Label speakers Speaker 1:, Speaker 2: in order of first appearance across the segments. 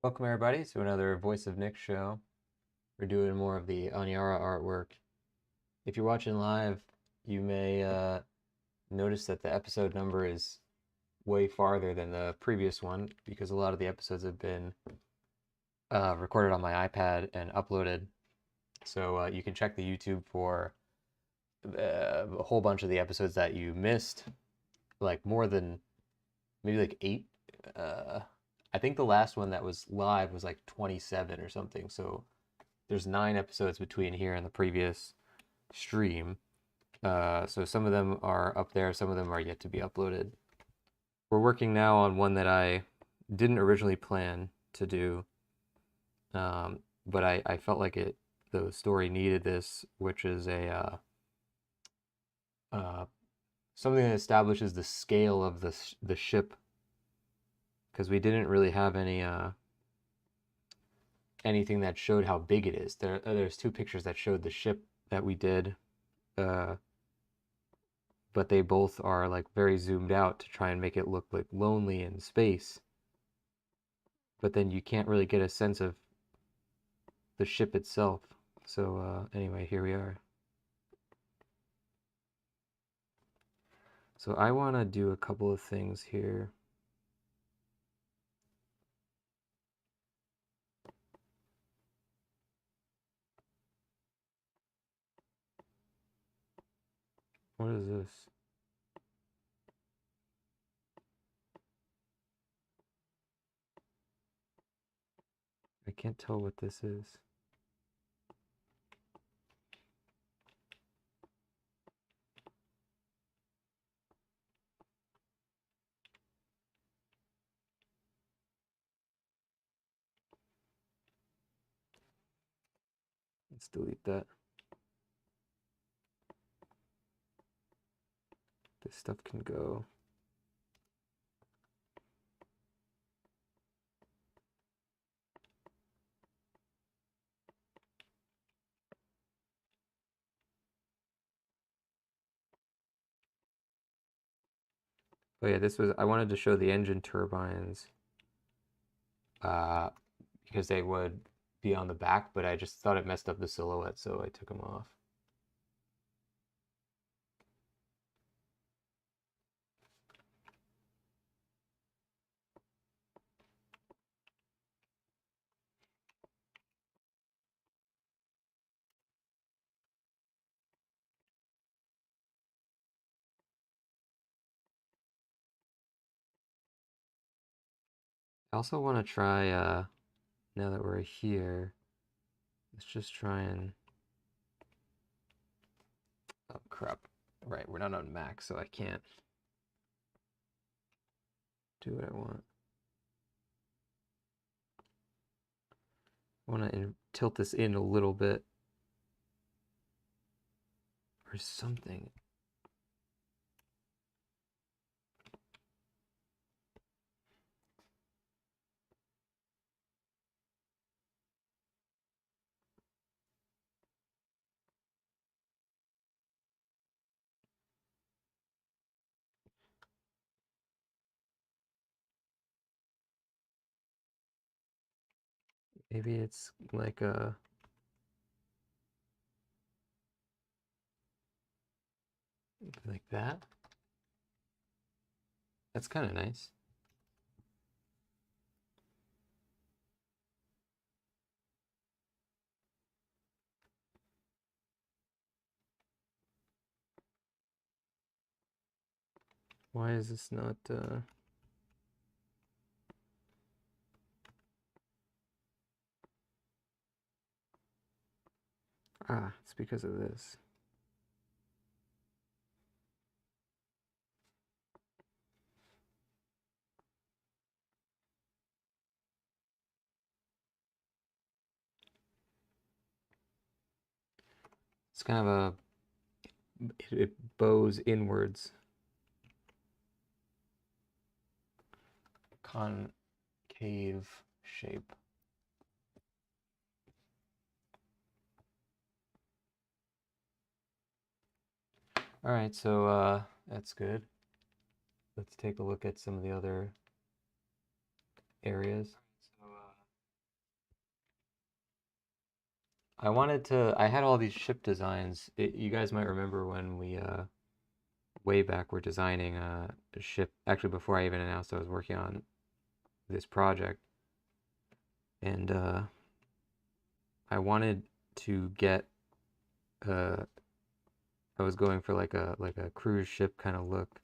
Speaker 1: Welcome everybody to another Voice of Nick show. We're doing more of the Aniara artwork. If you're watching live, you may notice that the episode number is way farther than the previous one because a lot of the episodes have been recorded on my iPad and uploaded. So you can check the YouTube for a whole bunch of the episodes that you missed, like more than maybe like 8. I think the last one that was live was like 27 or something. So there's 9 episodes between here and the previous stream. So some of them are up there, some of them are yet to be uploaded. We're working now on one that I didn't originally plan to do, but I felt like the story needed this, which is something that establishes the scale of the ship, because we didn't really have anything that showed how big it is. There's 2 pictures that showed the ship that we did, but they both are like very zoomed out to try and make it look like lonely in space. But then you can't really get a sense of the ship itself. So anyway, here we are. So I want to do a couple of things here. What is this? I can't tell what this is. Let's delete that. This stuff can go. Oh yeah, I wanted to show the engine turbines because they would be on the back, but I just thought it messed up the silhouette, so I took them off. I also want to try, now that we're here, let's just try and, oh crap, right, we're not on Mac, so I can't do what I want. I want to tilt this in a little bit, or something. Maybe it's like like that. That's kind of nice. Why is this not it's because of this. It's kind of it bows inwards. Concave shape. All right, so that's good. Let's take a look at some of the other areas. I wanted to, I had all these ship designs. You guys might remember when we, way back, were designing a ship, actually before I even announced I was working on this project. And I wanted to get, I was going for like a cruise ship kind of look.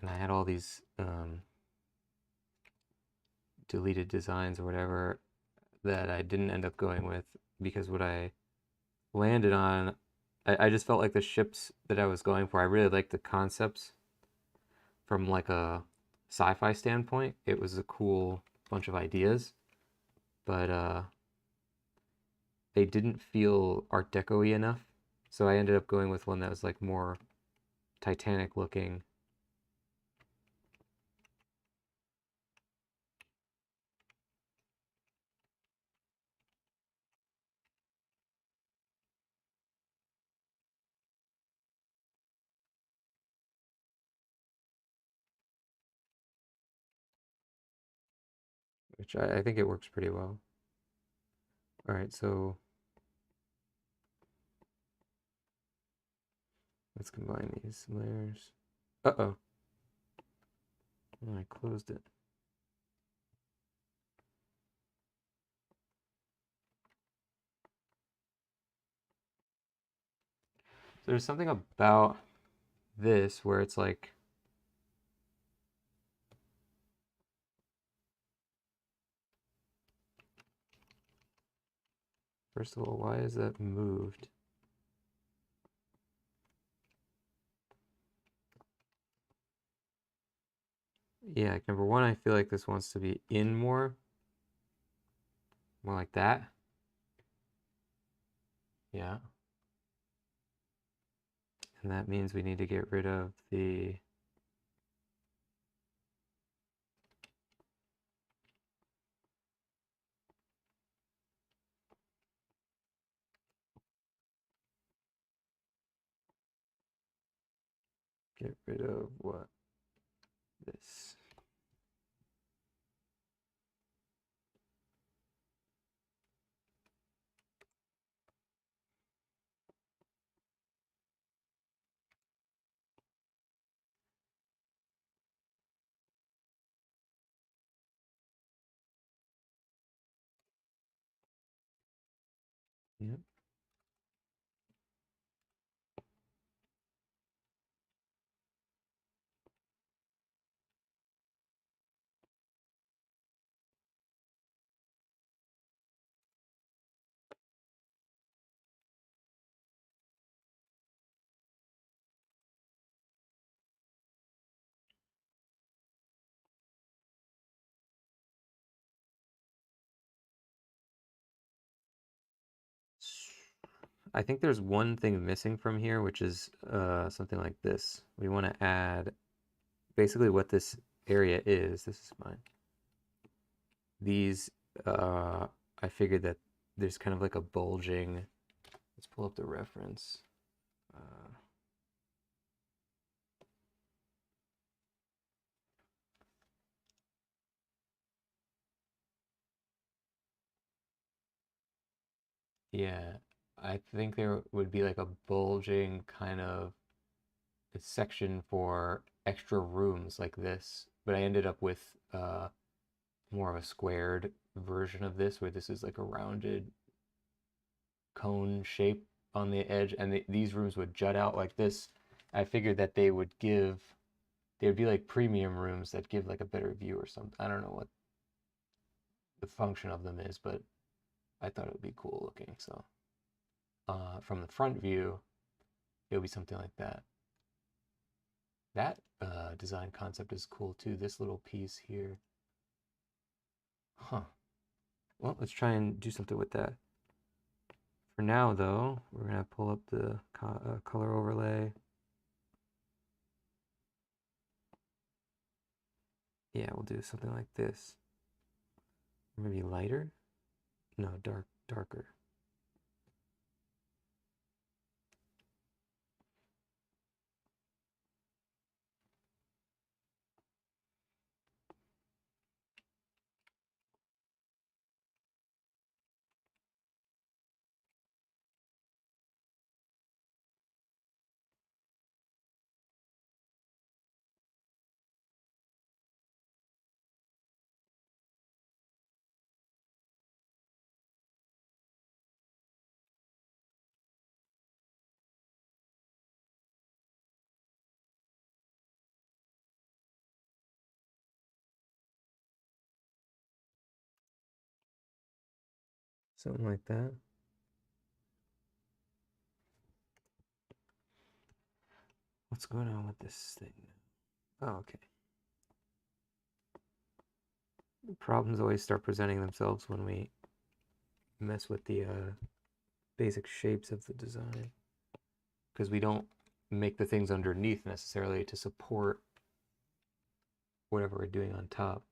Speaker 1: And I had all these deleted designs or whatever that I didn't end up going with, because what I landed on, I just felt like the ships that I was going for, I really liked the concepts from like a sci-fi standpoint. It was a cool bunch of ideas, but they didn't feel Art Deco-y enough. So I ended up going with one that was like more Titanic looking. Which I think it works pretty well. All right, so let's combine these layers. Uh-oh. Oh, I closed it. So there's something about this where it's like, first of all, why is that moved? Yeah, number one, I feel like this wants to be in more like that. Yeah. And that means we need to get rid of the what? This. Yep. I think there's one thing missing from here, which is something like this. We want to add basically what this area is. This is mine. These, I figured that there's kind of like a bulging. Let's pull up the reference. Yeah, I think there would be like a bulging kind of section for extra rooms like this, but I ended up with more of a squared version of this, where this is like a rounded cone shape on the edge, and these rooms would jut out like this. I figured that they would be like premium rooms that give like a better view or something. I don't know what the function of them is, but I thought it would be cool looking. So from the front view, it'll be something like that. That design concept is cool too. This little piece here. Huh. Well, let's try and do something with that. For now, though, we're going to pull up the color overlay. Yeah, we'll do something like this. Maybe lighter? No, darker. Something like that. What's going on with this thing? Oh, okay. Problems always start presenting themselves when we mess with the basic shapes of the design, because we don't make the things underneath necessarily to support whatever we're doing on top.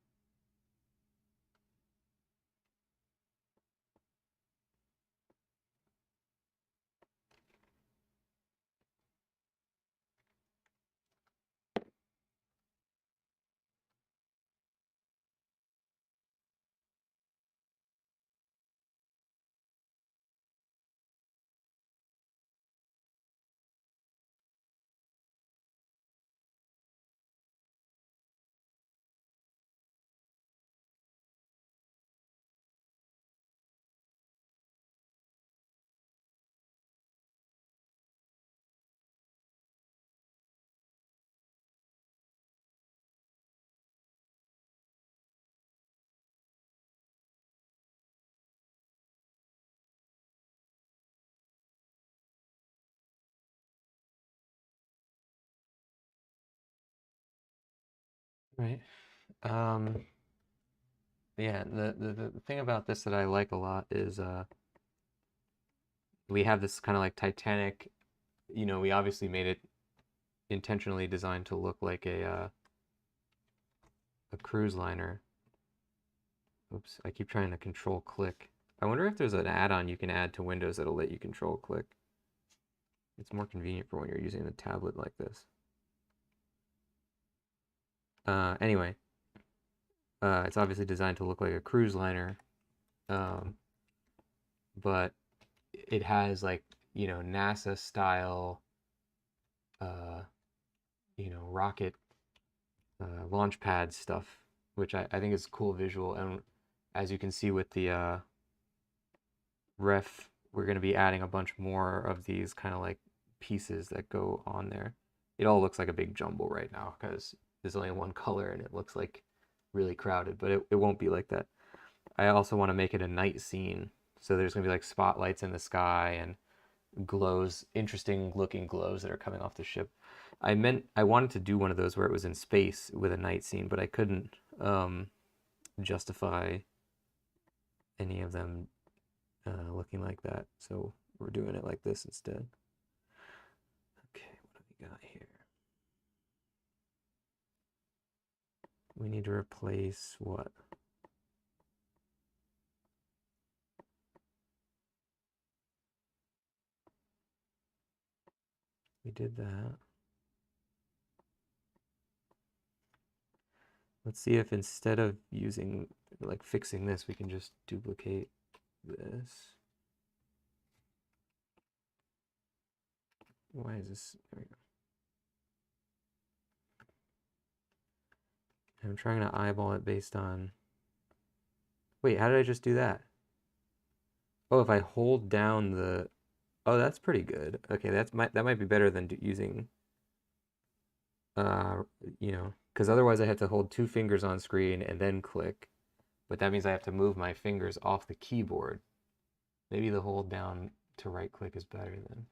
Speaker 1: Right. Yeah, the thing about this that I like a lot is we have this kind of like Titanic, we obviously made it intentionally designed to look like a cruise liner. Oops, I keep trying to control click. I wonder if there's an add-on you can add to Windows that'll let you control click. It's more convenient for when you're using a tablet like this. Anyway, it's obviously designed to look like a cruise liner, but it has like, NASA style, rocket launch pad stuff, which I think is cool visual. And as you can see with the ref, we're going to be adding a bunch more of these kind of like pieces that go on there. It all looks like a big jumble right now because there's only one color and it looks like really crowded, but it won't be like that. I also want to make it a night scene, so there's going to be like spotlights in the sky and glows, interesting looking glows that are coming off the ship. I wanted to do one of those where it was in space with a night scene, but I couldn't justify any of them looking like that, so we're doing it like this instead. Okay, what have we got here? We need to replace what? We did that. Let's see if instead of using, like fixing this, we can just duplicate this. Why is this? There we go. I'm trying to eyeball it based on. Wait, how did I just do that? Oh, if I hold down the. Oh, that's pretty good. Okay, that might be better than using. Because otherwise I have to hold two fingers on screen and then click, but that means I have to move my fingers off the keyboard. Maybe the hold down to right click is better then.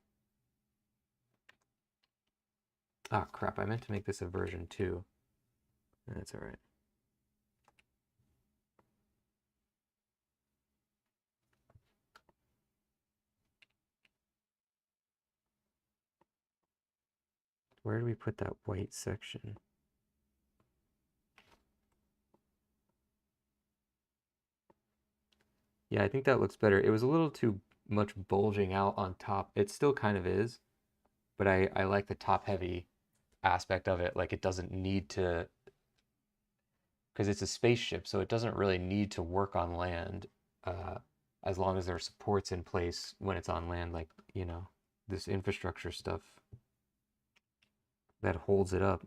Speaker 1: Ah, crap, I meant to make this a version 2. That's all right. Where do we put that white section? Yeah, I think that looks better. It was a little too much bulging out on top. It still kind of is, but I like the top heavy aspect of it. Like it doesn't need to, because it's a spaceship, so it doesn't really need to work on land as long as there are supports in place when it's on land, like, this infrastructure stuff that holds it up.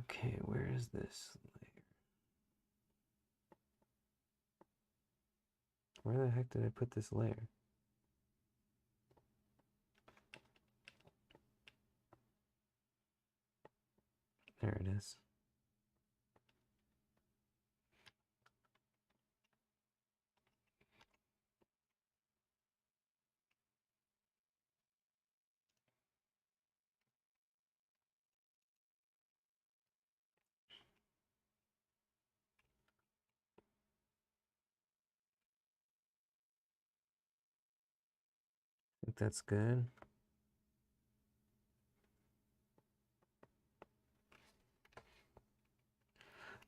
Speaker 1: Okay, where is this layer? Where the heck did I put this layer? There it is. think that's good.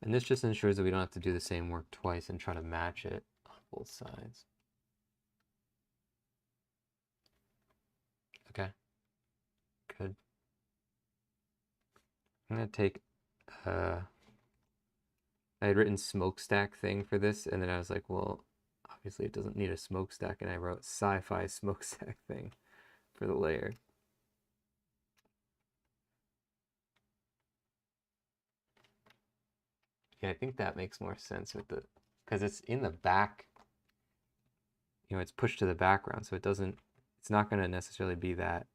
Speaker 1: And this just ensures that we don't have to do the same work twice and try to match it on both sides. Okay, good. I'm gonna take, I had written smokestack thing for this, and then I was like, well, obviously it doesn't need a smokestack, and I wrote sci-fi smokestack thing for the layer. Yeah, I think that makes more sense with the, because it's in the back, you know, it's pushed to the background, so it doesn't, it's not going to necessarily be that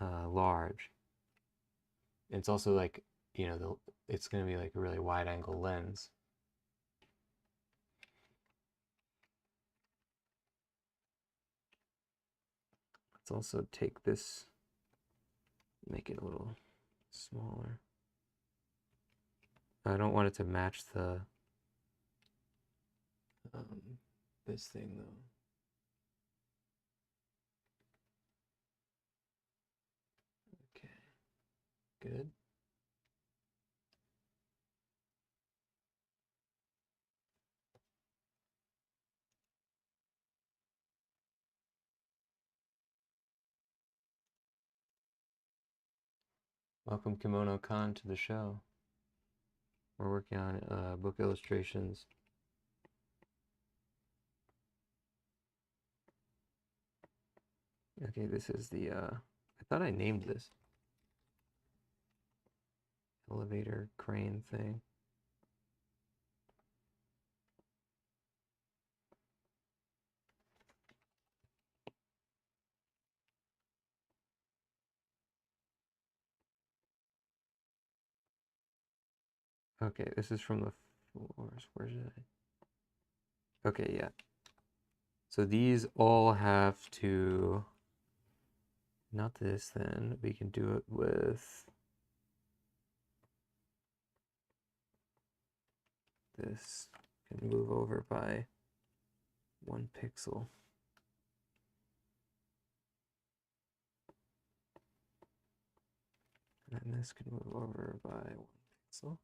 Speaker 1: large. It's also like, you know, it's going to be like a really wide angle lens. Let's also take this, make it a little smaller. I don't want it to match the this thing though. Okay, good. Welcome Kimono Khan to the show. We're working on book illustrations. Okay, this is the, I thought I named this. Elevator crane thing. Okay, this is from the floors. Where did I? Okay, yeah. So these all have to, not this then, we can do it with this. Can move over by 1 pixel. And this can move over by 1 pixel.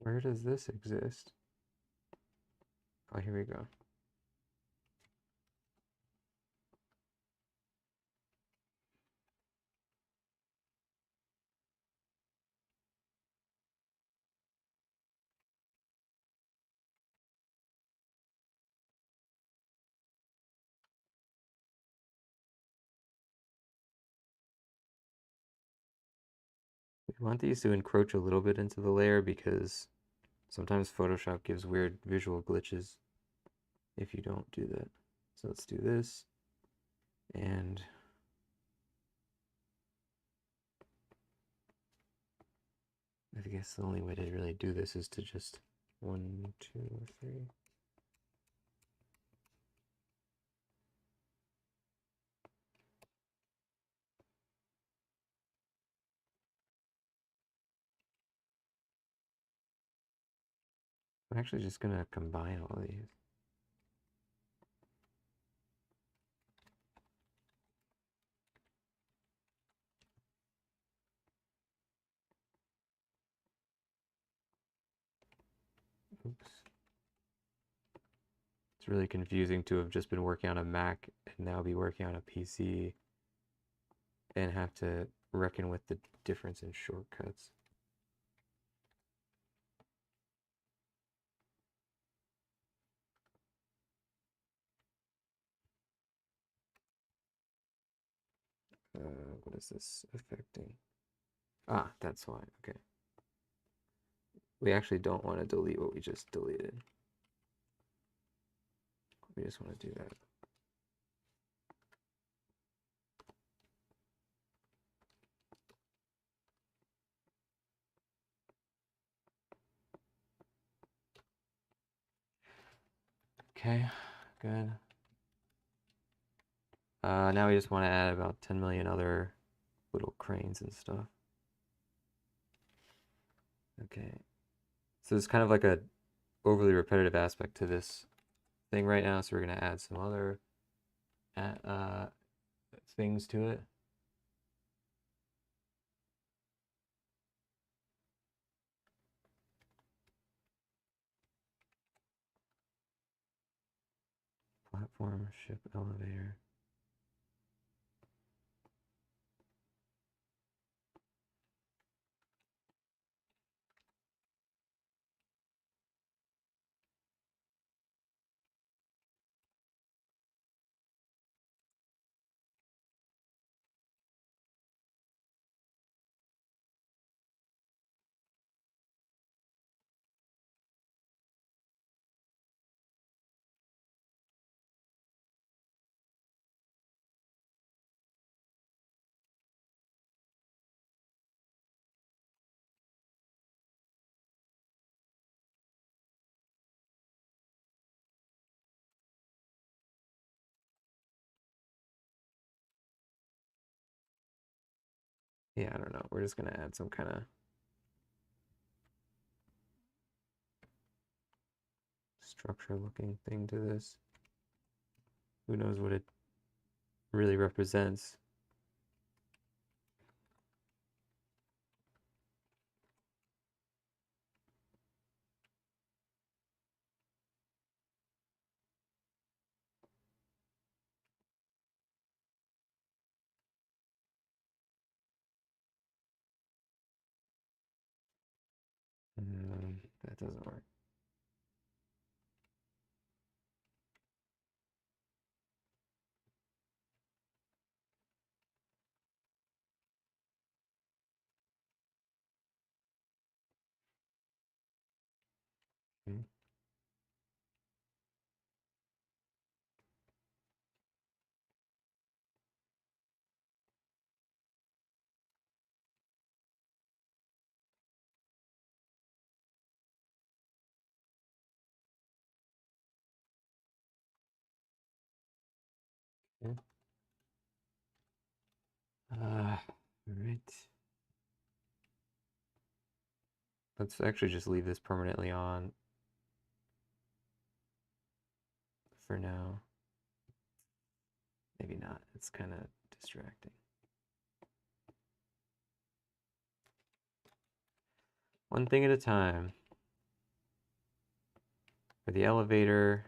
Speaker 1: Where does this exist? Oh, here we go. We want these to encroach a little bit into the layer because sometimes Photoshop gives weird visual glitches if you don't do that. So let's do this. And I guess the only way to really do this is to just 1, 2, 3. I'm actually just going to combine all of these. Oops. It's really confusing to have just been working on a Mac and now be working on a PC and have to reckon with the difference in shortcuts. What is this affecting? Ah, that's why. Okay. We actually don't want to delete what we just deleted. We just want to do that. Okay, good. Now we just want to add about 10 million other little cranes and stuff. Okay. So there's kind of like a overly repetitive aspect to this thing right now, so we're going to add some other things to it. Platform, ship, elevator. Yeah, I don't know. We're just going to add some kind of structure looking thing to this. Who knows what it really represents. That doesn't work. Okay. Okay. Right. Let's actually just leave this permanently on for now. Maybe not. It's kind of distracting. One thing at a time. For the elevator,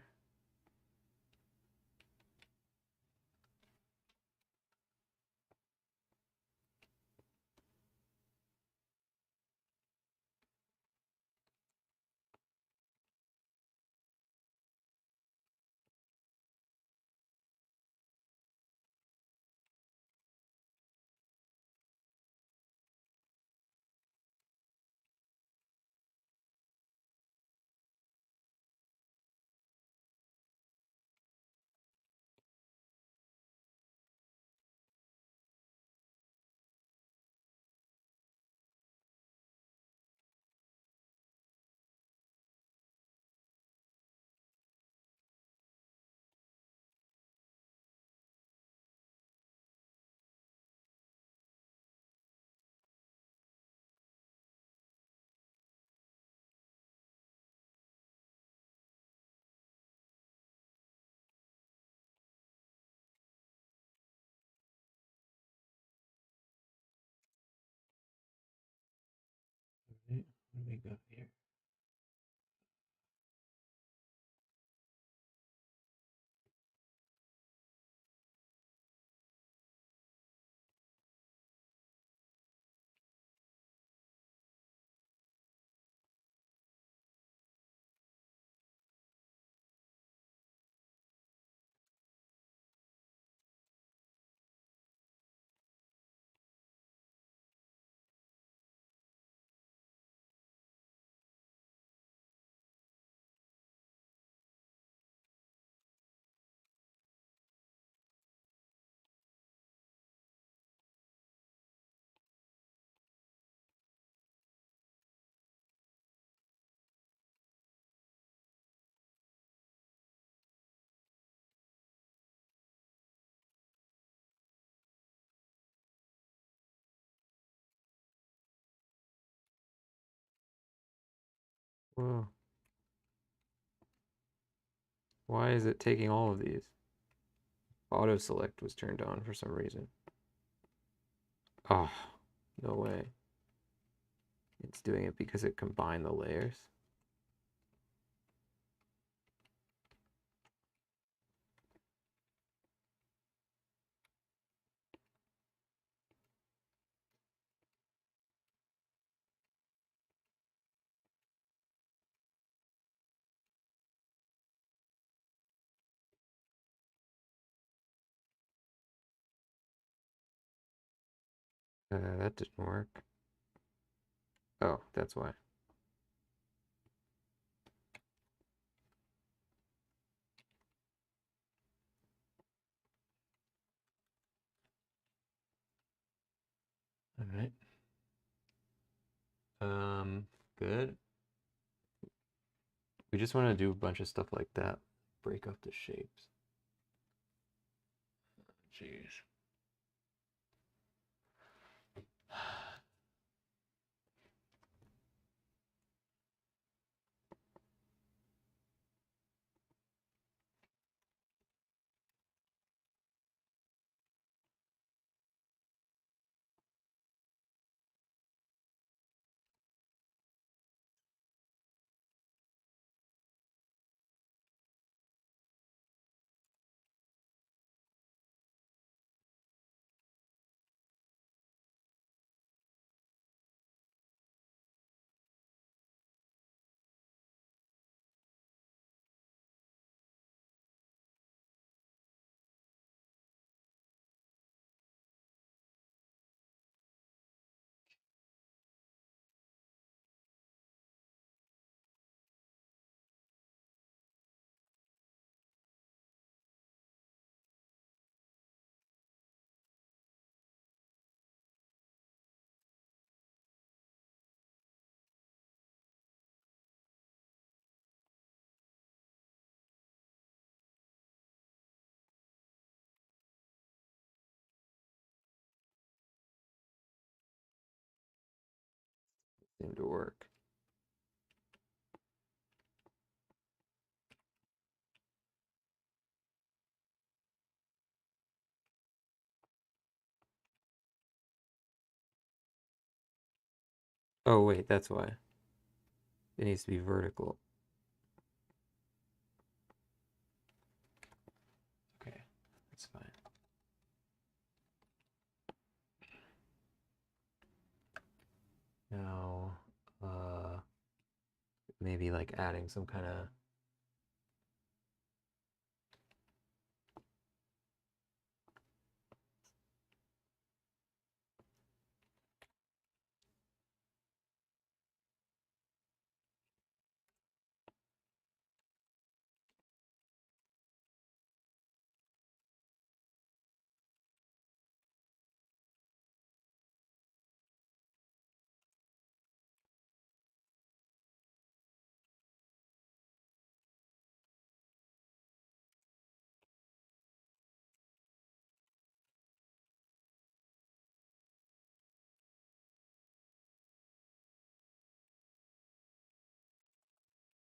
Speaker 1: what do we got here? Whoa. Why is it taking all of these? Auto select was turned on for some reason. Oh, no way. It's doing it because it combined the layers. That didn't work. Oh, that's why. All right. Good. We just want to do a bunch of stuff like that. Break up the shapes. Jeez. Seemed to work. Oh, wait, that's why. It needs to be vertical. Okay, that's fine. Now, maybe like adding some kind of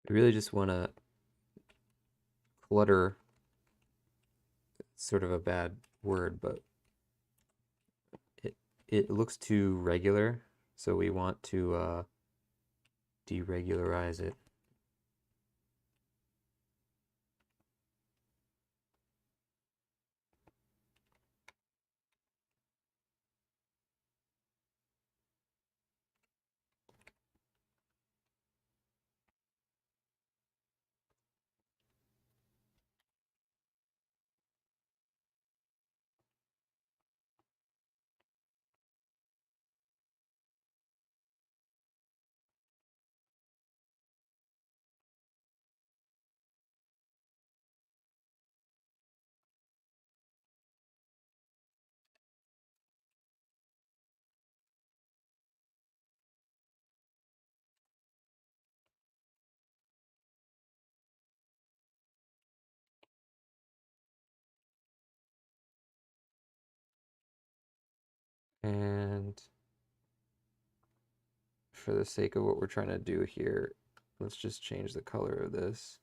Speaker 1: I really just want to clutter. It's sort of a bad word, but it looks too regular, so we want to deregularize it. And for the sake of what we're trying to do here, let's just change the color of this.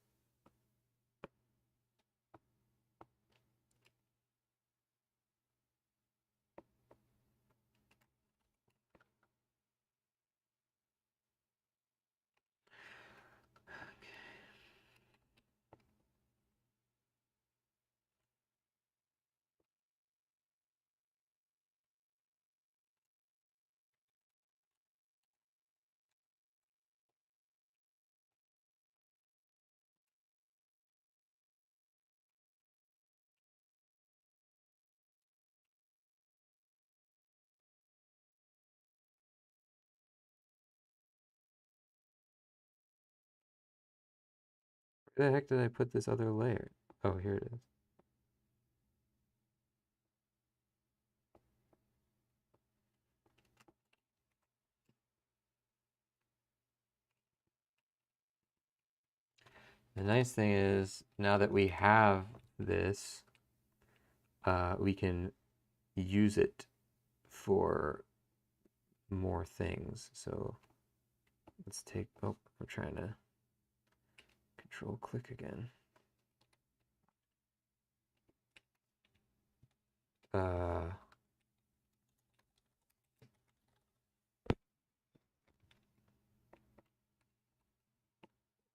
Speaker 1: Where the heck did I put this other layer? Oh, here it is. The nice thing is, now that we have this, we can use it for more things. So let's take, oh, I'm trying to control click again.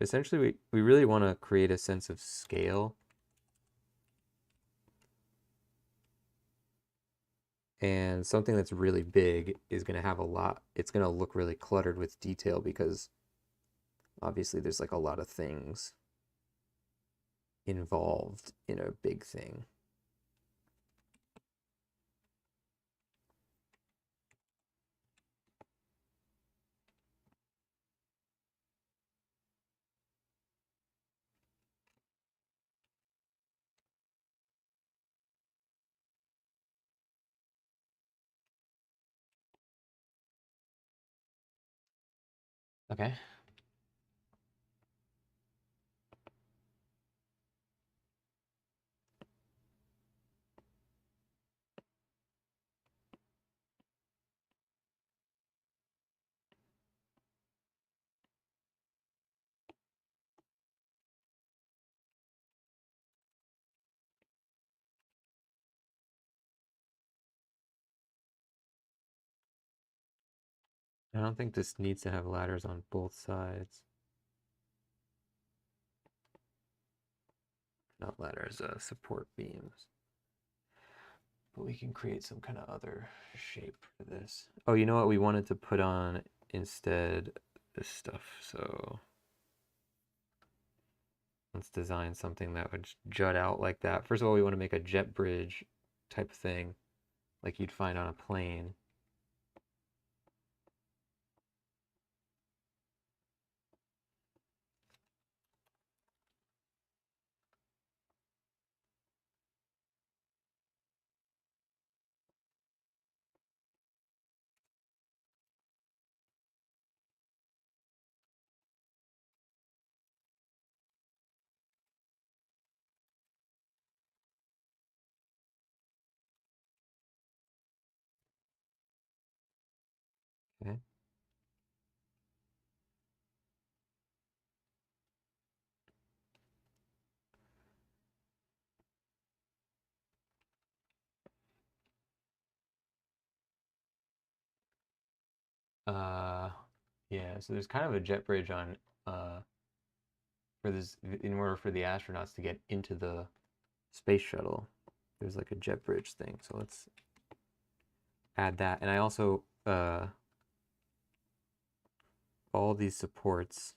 Speaker 1: Essentially, we really want to create a sense of scale. And something that's really big is going to have a lot, it's going to look really cluttered with detail because obviously there's like a lot of things involved in a big thing. Okay. I don't think this needs to have ladders on both sides. Not ladders, support beams. But we can create some kind of other shape for this. Oh, you know what we wanted to put on instead? This stuff. So let's design something that would jut out like that. First of all, we want to make a jet bridge type thing like you'd find on a plane. Okay. Yeah, so there's kind of a jet bridge on for this in order for the astronauts to get into the space shuttle. There's like a jet bridge thing. So let's add that. And I also all these supports,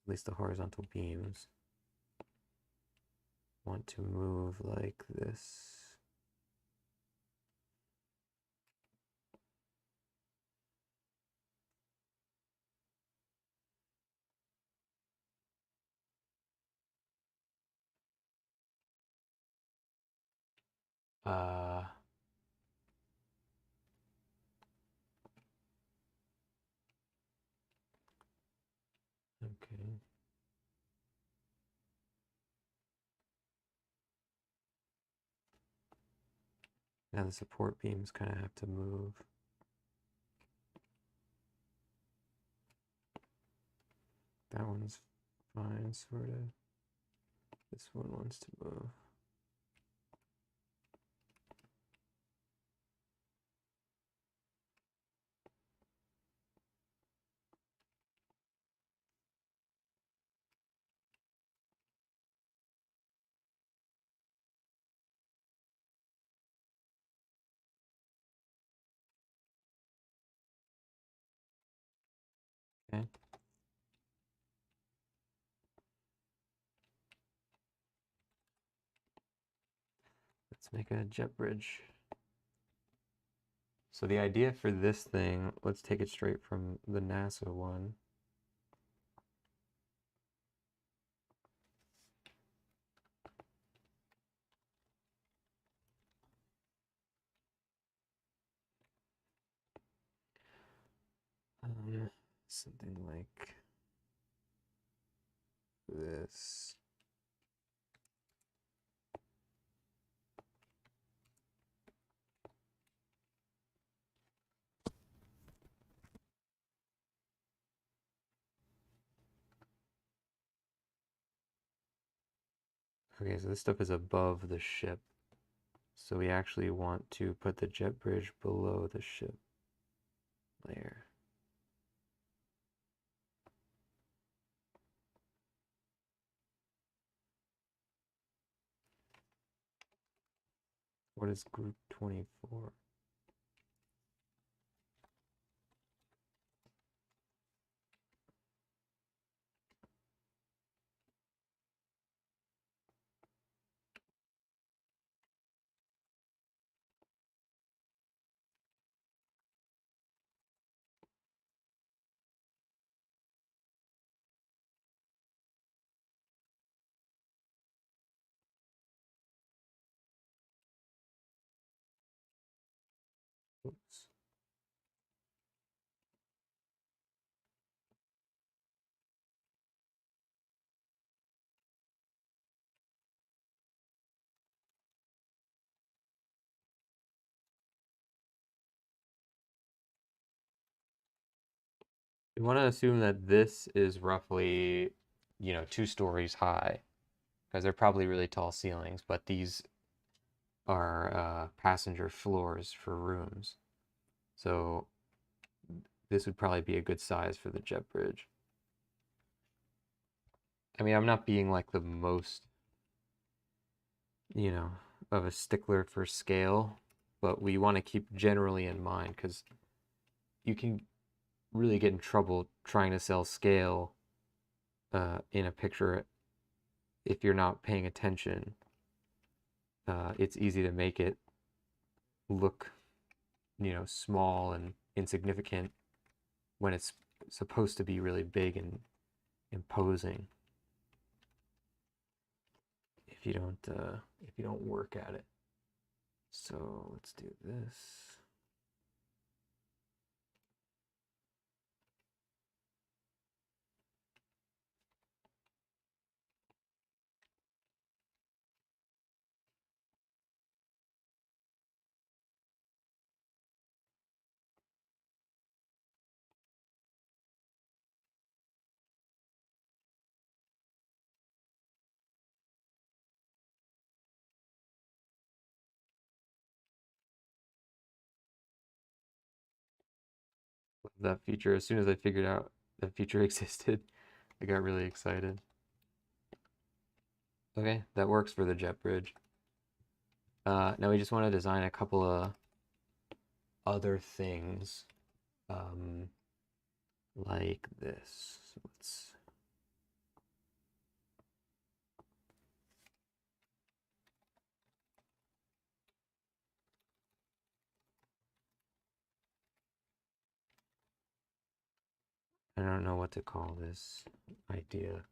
Speaker 1: at least the horizontal beams, want to move like this. Okay. Now the support beams kind of have to move. That one's fine, sort of. This one wants to move. Okay. Let's make a jet bridge. So the idea for this thing, let's take it straight from the NASA one. Something like this. Okay, so this stuff is above the ship. So we actually want to put the jet bridge below the ship layer. What is group 24? Oops. We want to assume that this is roughly, 2 stories high, because they're probably really tall ceilings, but these are passenger floors for rooms. So this would probably be a good size for the jet bridge. I mean, I'm not being like the most, of a stickler for scale, but we want to keep generally in mind, because you can really get in trouble trying to sell scale in a picture if you're not paying attention. It's easy to make it look, small and insignificant when it's supposed to be really big and imposing. If you don't work at it. So let's do this. That feature, as soon as I figured out that feature existed, I got really excited. Okay, that works for the jet bridge. Now we just want to design a couple of other things, like this. So let's I don't know what to call this idea.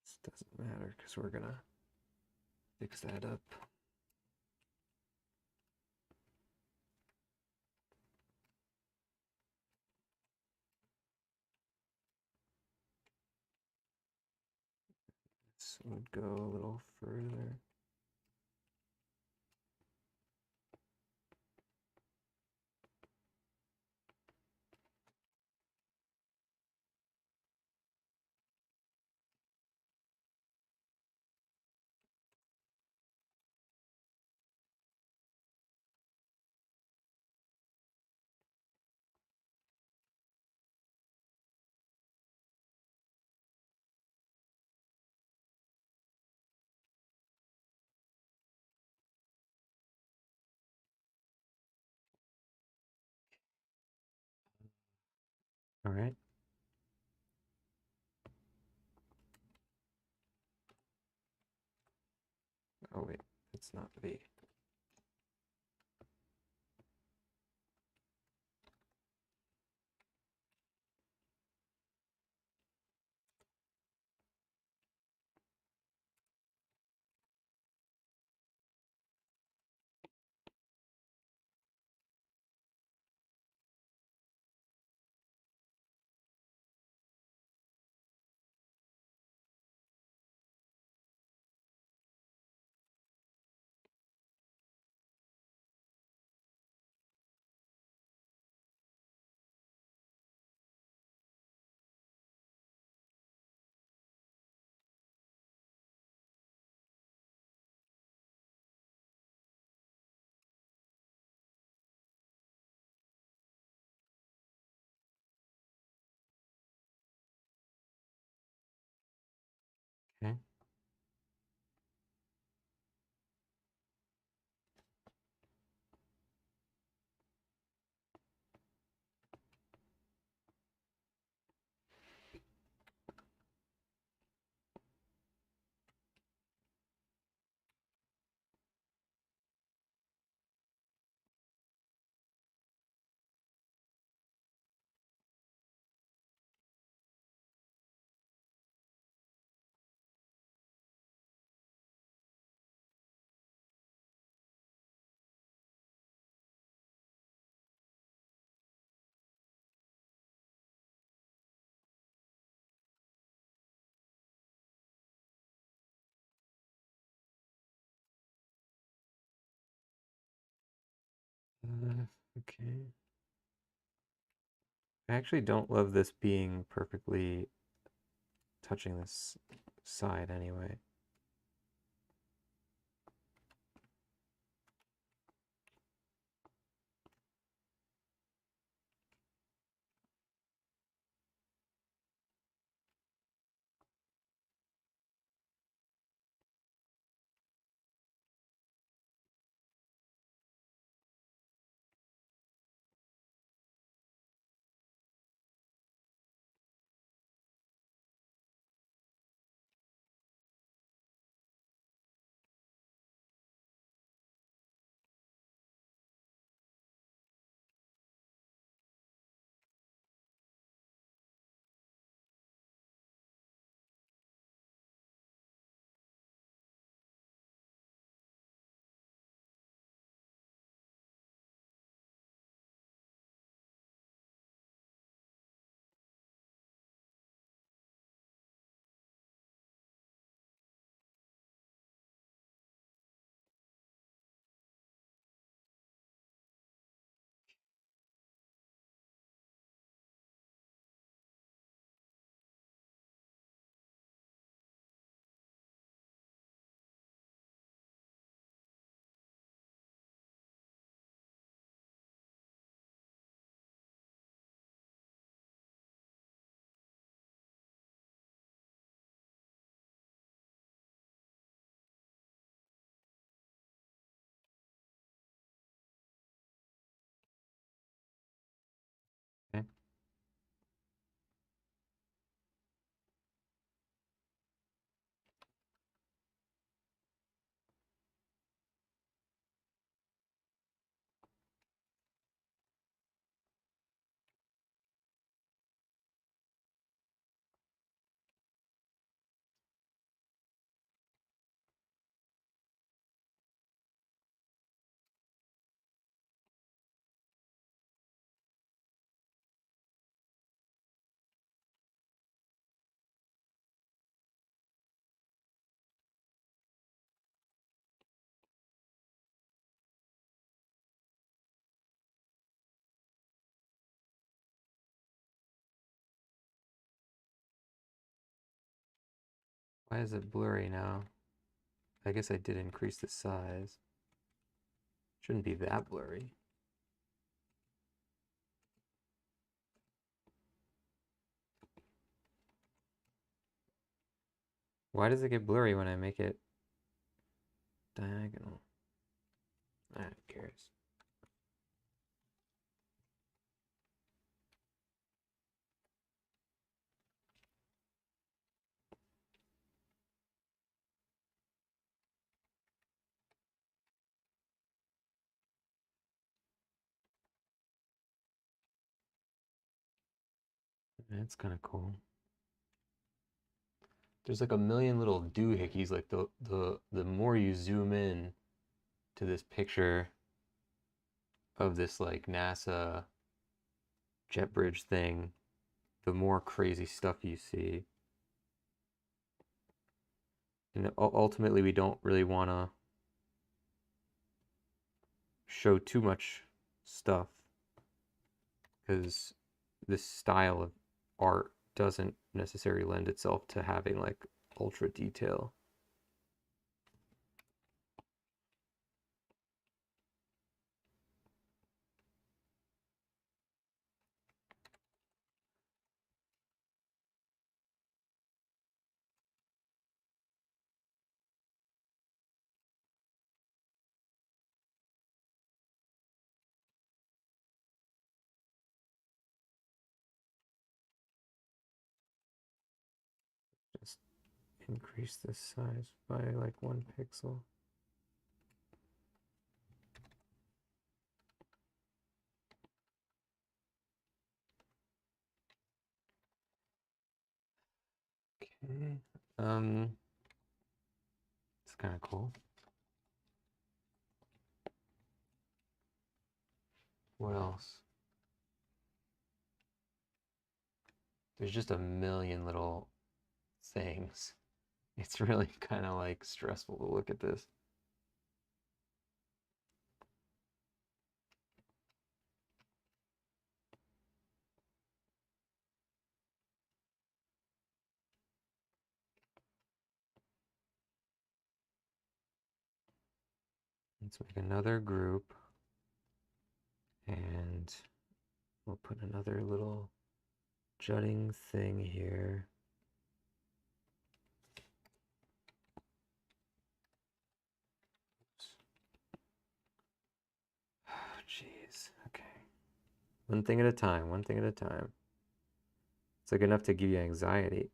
Speaker 1: This doesn't matter because we're gonna fix that up. this would go a little further. All right. Oh wait, it's not V. Okay. Okay. I actually don't love this being perfectly touching this side anyway. Why is it blurry now? I guess I did increase the size. Shouldn't be that blurry. Why does it get blurry when I make it diagonal? Who cares? That's kind of cool. There's like a million little doohickeys. Like the more you zoom in to this picture of this like NASA jet bridge thing, the more crazy stuff you see. And ultimately, we don't really want to show too much stuff because this style of art doesn't necessarily lend itself to having like ultra detail. Just increase the size by like 1 pixel. Okay. It's kind of cool. What else? There's just a million little things. It's really kind of like stressful to look at this. Let's make another group and we'll put another little jutting thing here. Oh, jeez. Okay. One thing at a time, one thing at a time. It's like enough to give you anxiety.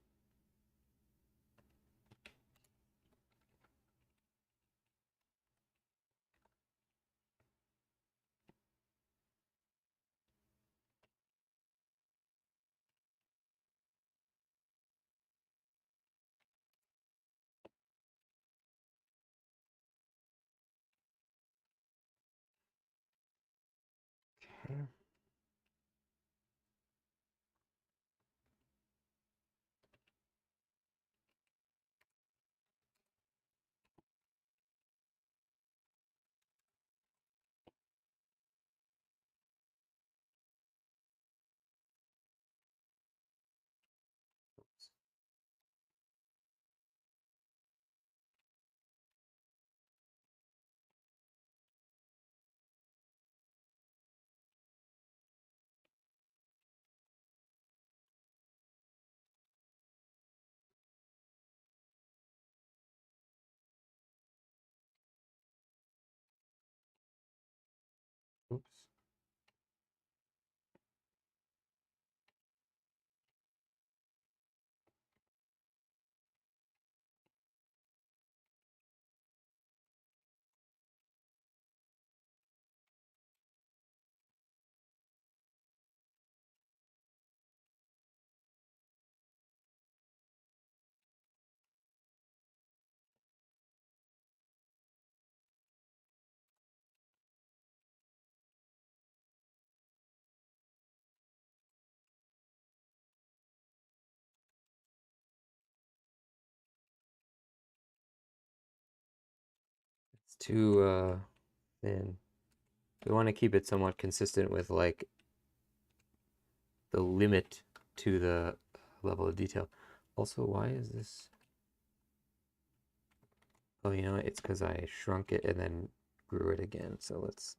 Speaker 1: Okay. Oops. It's too thin. We want to keep it somewhat consistent with like the limit to the level of detail. Also, why is this Oh, you know what? It's because I shrunk it and then grew it again. So let's...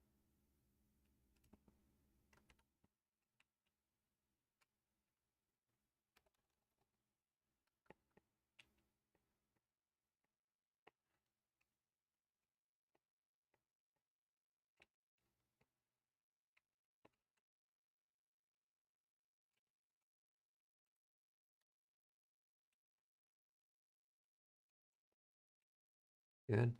Speaker 1: Good.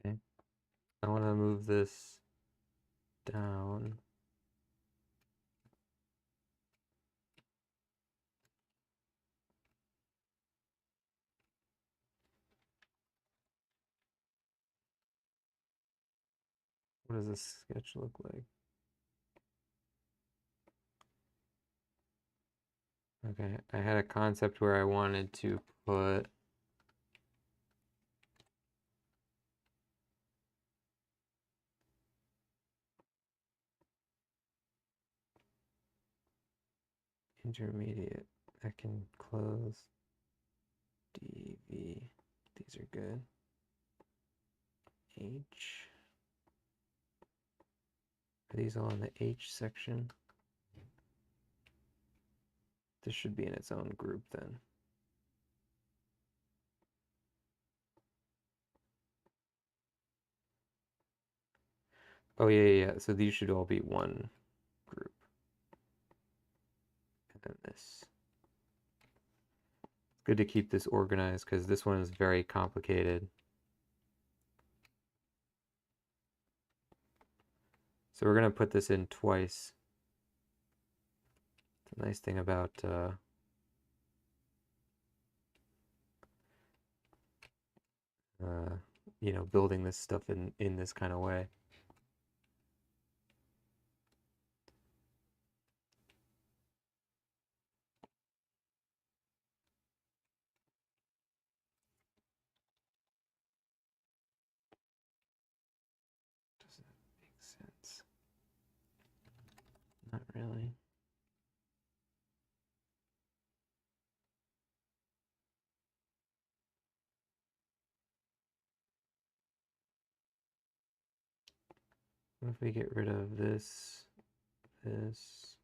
Speaker 1: Okay. I want to move this down. What does this sketch look like? Okay, I had a concept where I wanted to put intermediate. I can close DV. These are good. H. Are these all in the H section? This should be in its own group then. Oh yeah. So these should all be one group. And then this. It's good to keep this organized because this one is very complicated. So we're going to put this in twice. The nice thing about you know, building this stuff in this kind of way. Does that make sense? Not really. What if we get rid of this, this?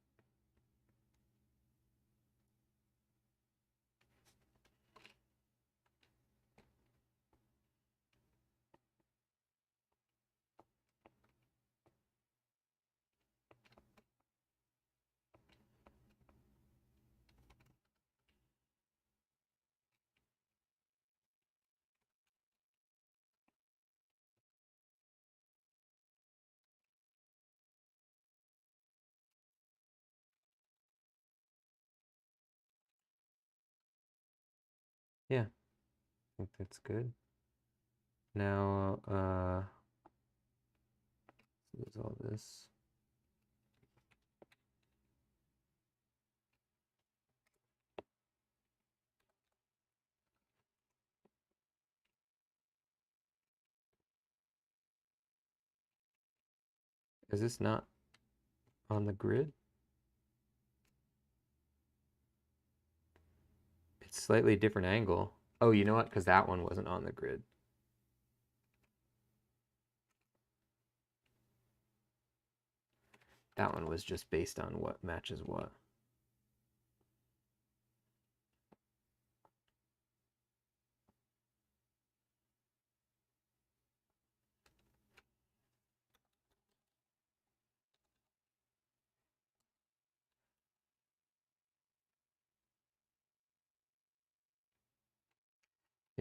Speaker 1: Yeah, I think that's good. Now, lose all this. Is this not on the grid? It's slightly different angle. Oh, you know what? Because that one wasn't on the grid. That one was just based on what matches what.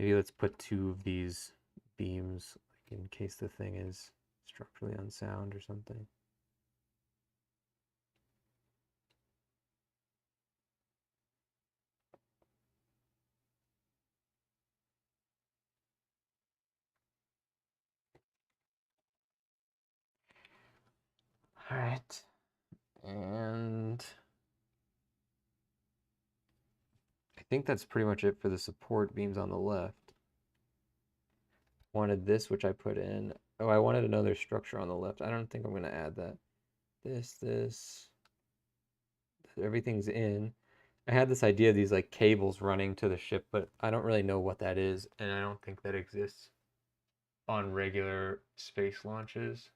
Speaker 1: Maybe let's put 2 of these beams, like in case the thing is structurally unsound or something. All right, and I think that's pretty much it for the support beams on the left. Wanted this, which I put in. Oh, I wanted another structure on the left. I don't think I'm going to add that. This. Everything's in. I had this idea of these like cables running to the ship, but I don't really know what that is, and I don't think that exists on regular space launches.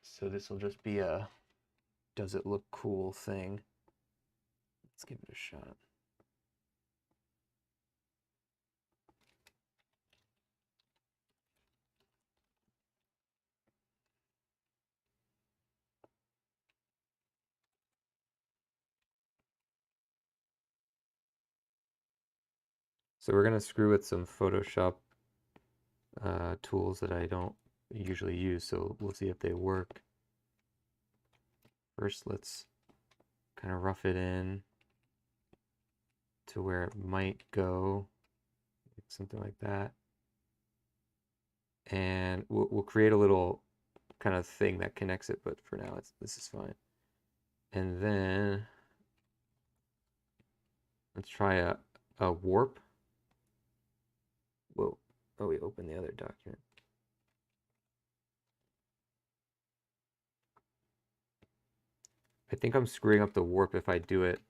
Speaker 1: So this will just be a does it look cool thing. Let's give it a shot. So we're going to screw with some Photoshop tools that I don't usually use, so we'll see if they work. First, let's kind of rough it in to where it might go, something like that. And we'll create a little kind of thing that connects it, but for now, this is fine. And then let's try a warp. Whoa. Oh, we opened the other document. I think I'm screwing up the warp if I do it.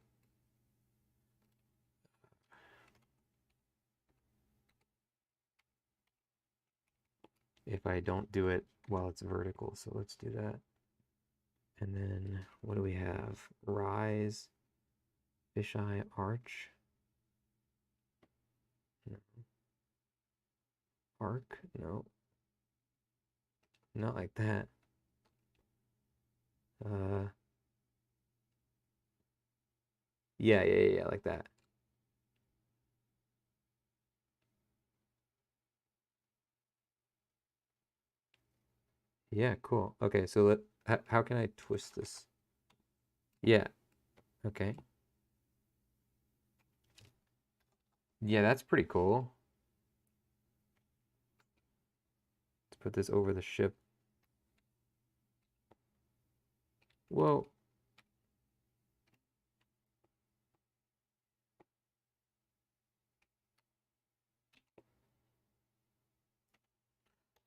Speaker 1: If I don't do it while it's vertical, so let's do that. And then what do we have? Rise, fisheye, arch. No. Arc? No. Not like that. Yeah, like that. Yeah, cool. Okay, so how can I twist this? Yeah, okay. Yeah, that's pretty cool. Let's put this over the ship. Whoa.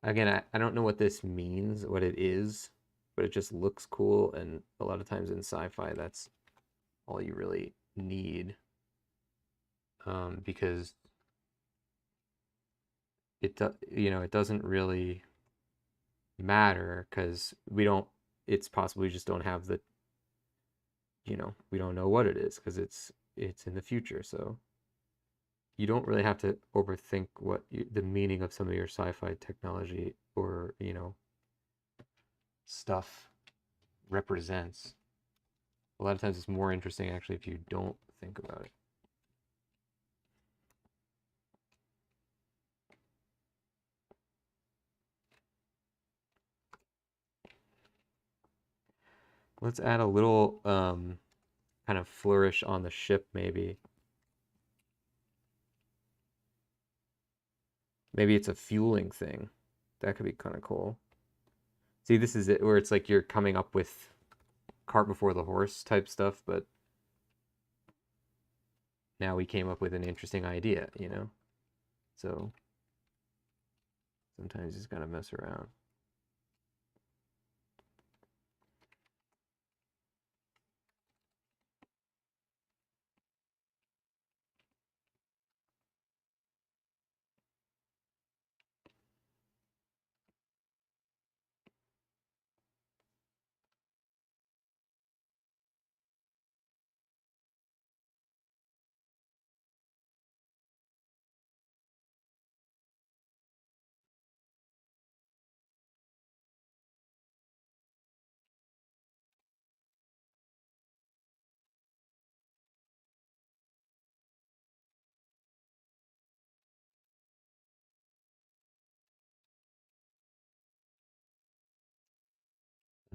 Speaker 1: Again, I don't know what this means, what it is, but it just looks cool, and a lot of times in sci-fi, that's all you really need. Because it doesn't really matter because it's possible we just don't have the, we don't know what it is because it's in the future. So you don't really have to overthink what the meaning of some of your sci-fi technology or, stuff represents. A lot of times it's more interesting actually if you don't think about it. Let's add a little kind of flourish on the ship, maybe. Maybe it's a fueling thing. That could be kind of cool. See, this is it, where it's like you're coming up with cart before the horse type stuff, but now we came up with an interesting idea, So sometimes you just gotta mess around.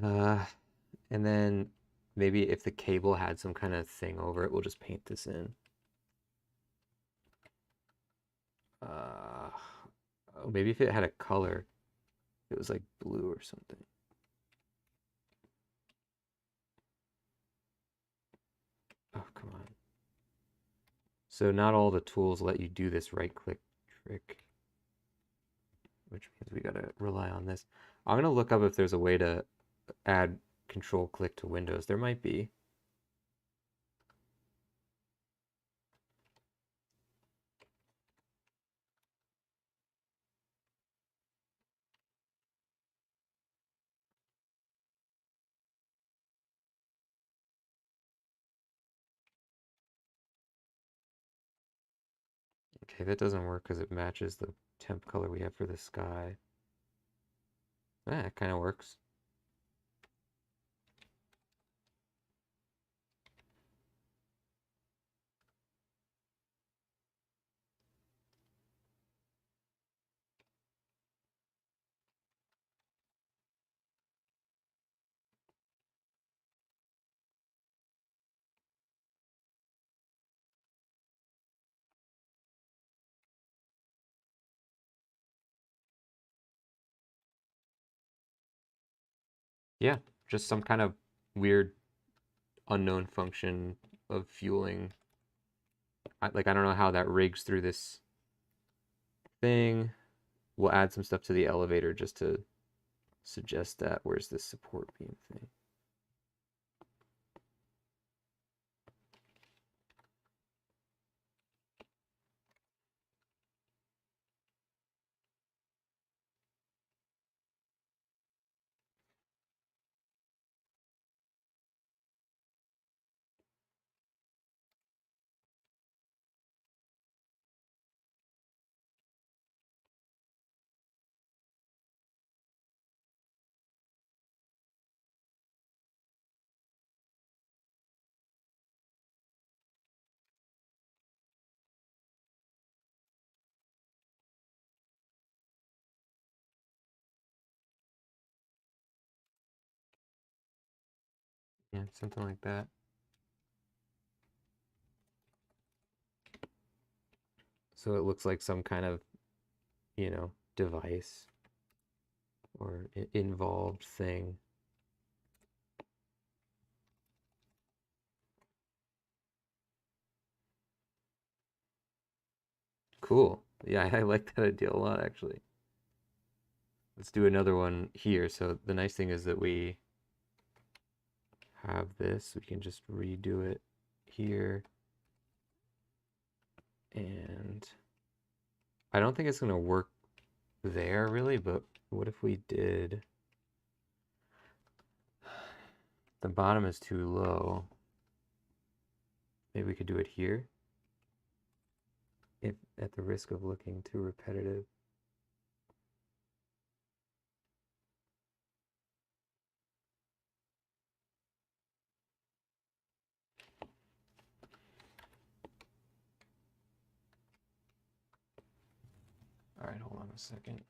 Speaker 1: And then maybe if the cable had some kind of thing over it, we'll just paint this in. Oh, maybe if it had a color, it was like blue or something. Oh, come on. So not all the tools let you do this right-click trick, which means we gotta rely on this. I'm gonna look up if there's a way to add control-click to Windows. There might be. Okay, that doesn't work because it matches the temp color we have for the sky. It kind of works. Yeah, just some kind of weird unknown function of fueling. I don't know how that rigs through this thing. We'll add some stuff to the elevator just to suggest that. Where's this support beam thing? Yeah, something like that. So it looks like some kind of, device or involved thing. Cool. Yeah, I like that idea a lot, actually. Let's do another one here. So the nice thing is that we have this. We can just redo it here. And I don't think it's going to work there, really, but what if we did... The bottom is too low. Maybe we could do it here, if at the risk of looking too repetitive. All right, hold on a second.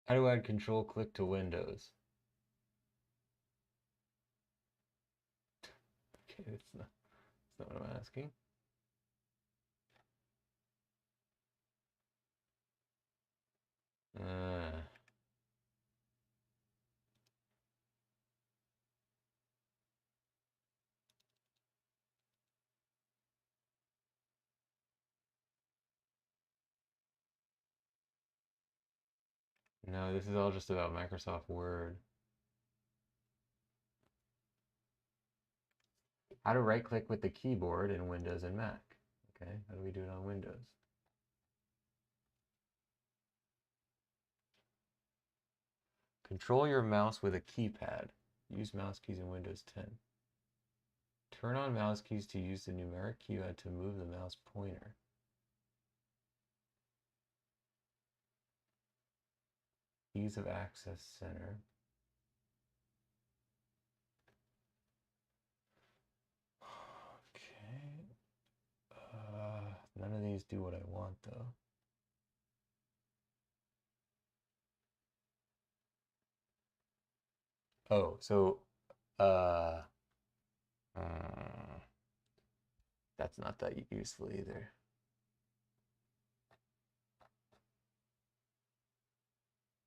Speaker 1: How do I add control click to Windows? Okay, that's not what I'm asking. No, this is all just about Microsoft Word. How to right-click with the keyboard in Windows and Mac. Okay, how do we do it on Windows? Control your mouse with a keypad. Use mouse keys in Windows 10. Turn on mouse keys to use the numeric keypad to move the mouse pointer. Ease of access center. Okay. None of these do what I want though. Oh, so that's not that useful either.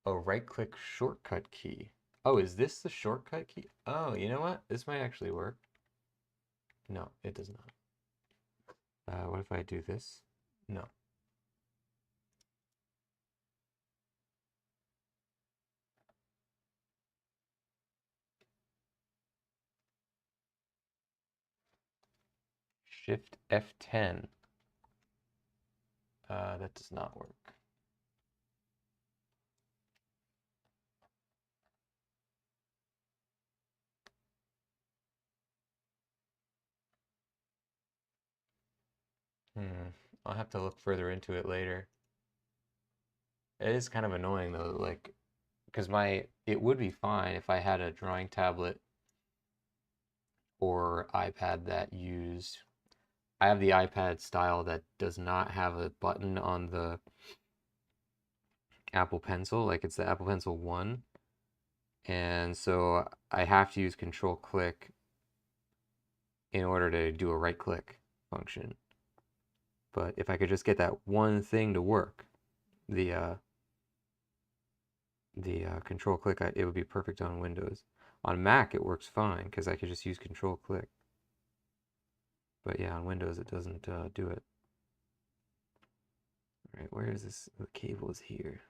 Speaker 1: Oh, right-click shortcut key. Oh, is this the shortcut key? Oh, you know what? This might actually work. No, it does not. What if I do this? No. Shift F10. That does not work. I'll have to look further into it later. It is kind of annoying though, like, because it would be fine if I had a drawing tablet or iPad that used. I have the iPad style that does not have a button on the Apple Pencil, like it's the Apple Pencil 1. And so I have to use Control Click in order to do a right click function. But if I could just get that one thing to work, the Control Click, it would be perfect on Windows. On Mac, it works fine because I could just use Control Click. But yeah, on Windows, it doesn't do it. All right, where is this? The cable is here.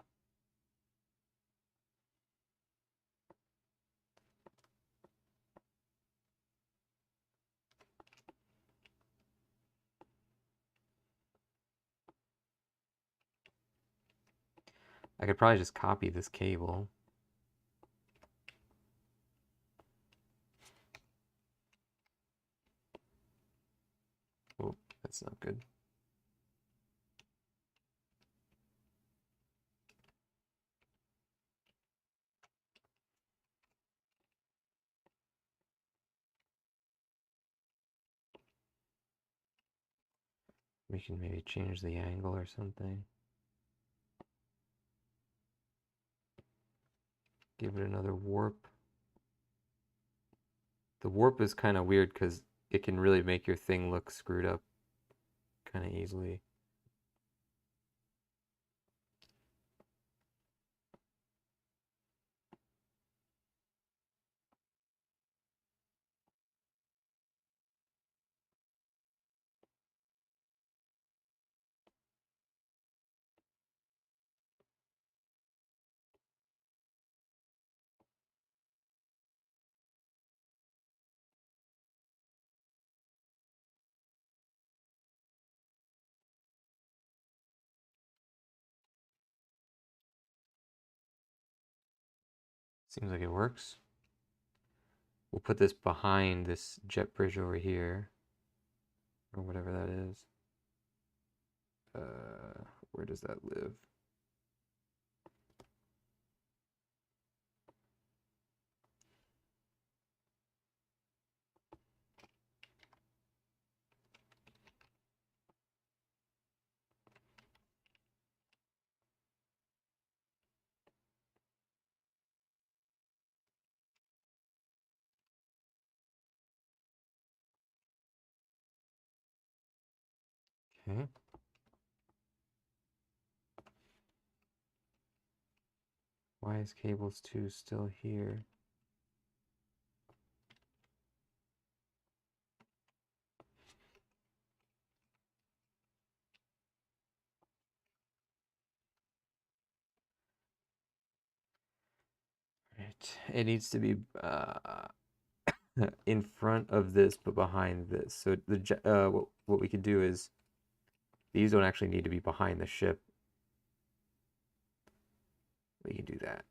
Speaker 1: I could probably just copy this cable. Oh, that's not good. We can maybe change the angle or something. Give it another warp. The warp is kind of weird because it can really make your thing look screwed up kind of easily. Seems like it works. We'll put this behind this jet bridge over here, or whatever that is. Where does that live? Okay. Why is cables 2 still here? Right. It needs to be in front of this, but behind this. So what we could do is these don't actually need to be behind the ship. We can do that.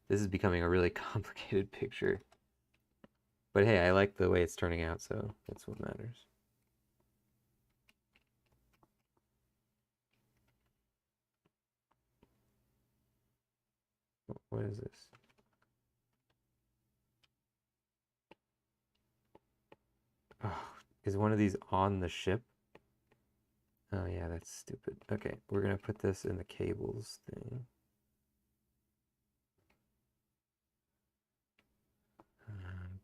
Speaker 1: This is becoming a really complicated picture. But hey, I like the way it's turning out, so that's what matters. What is this? Oh, is one of these on the ship? Oh yeah, that's stupid. Okay, we're gonna put this in the cables thing.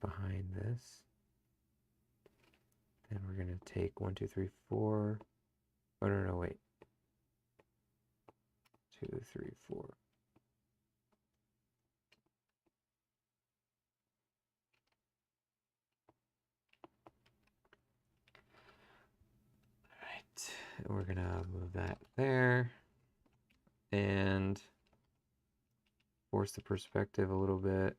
Speaker 1: Behind this. Then we're gonna take 1, 2, 3, 4. Oh no, wait. 2, 3, 4. Alright, we're gonna move that there. And force the perspective a little bit.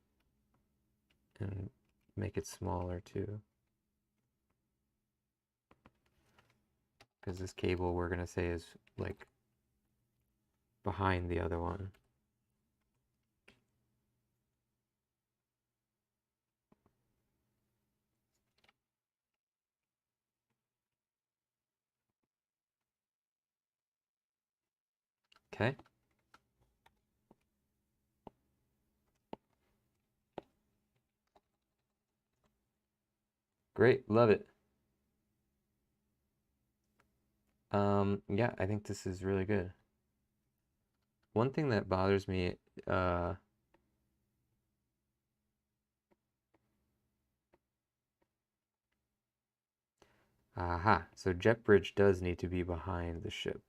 Speaker 1: And make it smaller too. Because this cable we're gonna say is like behind the other one. Okay. Great, love it. Yeah, I think this is really good. One thing that bothers me, aha, so jet bridge does need to be behind the ship.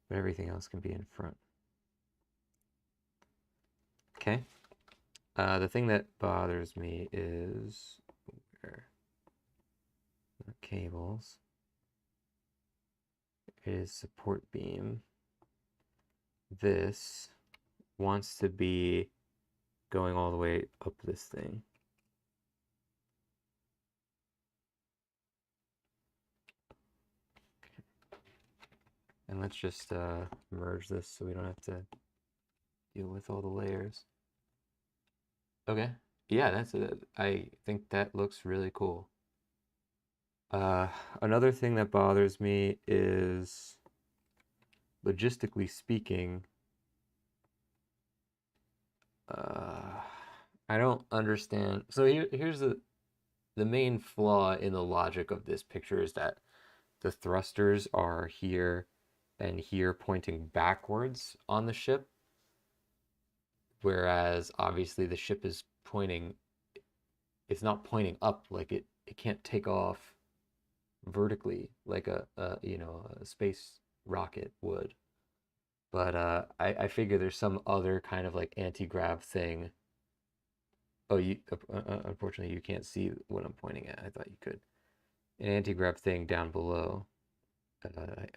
Speaker 1: But everything else can be in front. Okay. The thing that bothers me is where the cables. It is support beam. This wants to be going all the way up this thing. Okay. And let's just merge this so we don't have to deal with all the layers. Okay. Yeah, that's it. I think that looks really cool. Another thing that bothers me is, logistically speaking, I don't understand. So here's the main flaw in the logic of this picture is that the thrusters are here and here pointing backwards on the ship, whereas obviously the ship is pointing, it's not pointing up, like it can't take off vertically like a space rocket would. But I figure there's some other kind of like anti-grav thing. Oh, unfortunately you can't see what I'm pointing at. I thought you could. An anti-grav thing down below.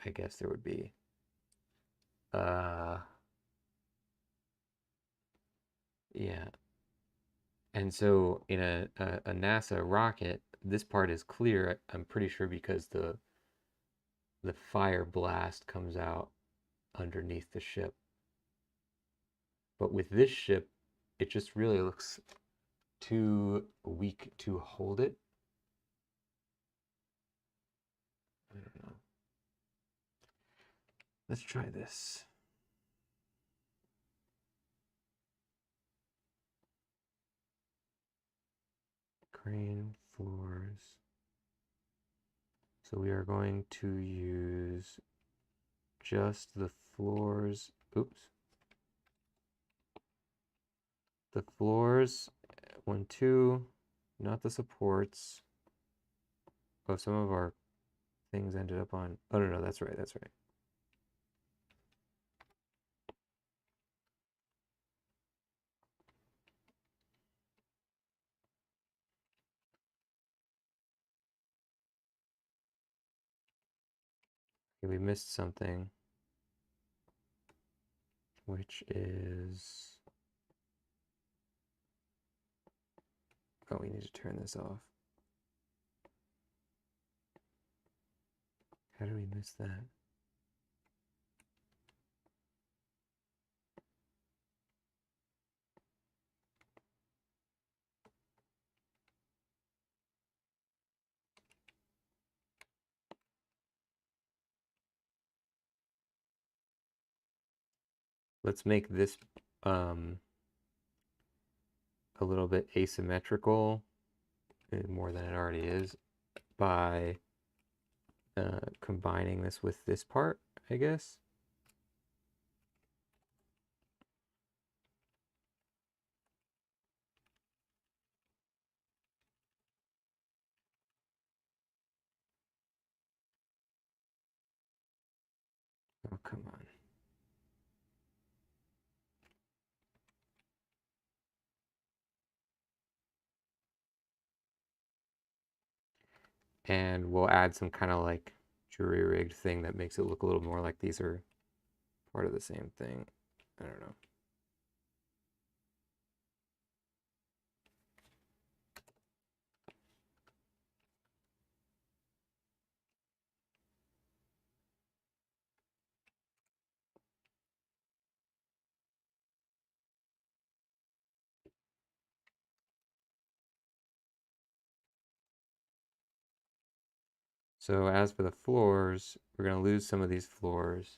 Speaker 1: I guess there would be. Yeah. And so in a NASA rocket, this part is clear, I'm pretty sure, because the fire blast comes out underneath the ship. But with this ship, it just really looks too weak to hold it. I don't know. Let's try this. Crane floors. So we are going to use just the floors. Oops. the floors, 1, 2, not the supports. Oh, some of our things ended up on, oh no, that's right, that's right. Okay, we missed something, which is, oh, we need to turn this off. How do we miss that? Let's make this a little bit asymmetrical, more than it already is, by combining this with this part, I guess. Oh, come on. And we'll add some kind of like jury-rigged thing that makes it look a little more like these are part of the same thing. I don't know. So as for the floors, we're going to lose some of these floors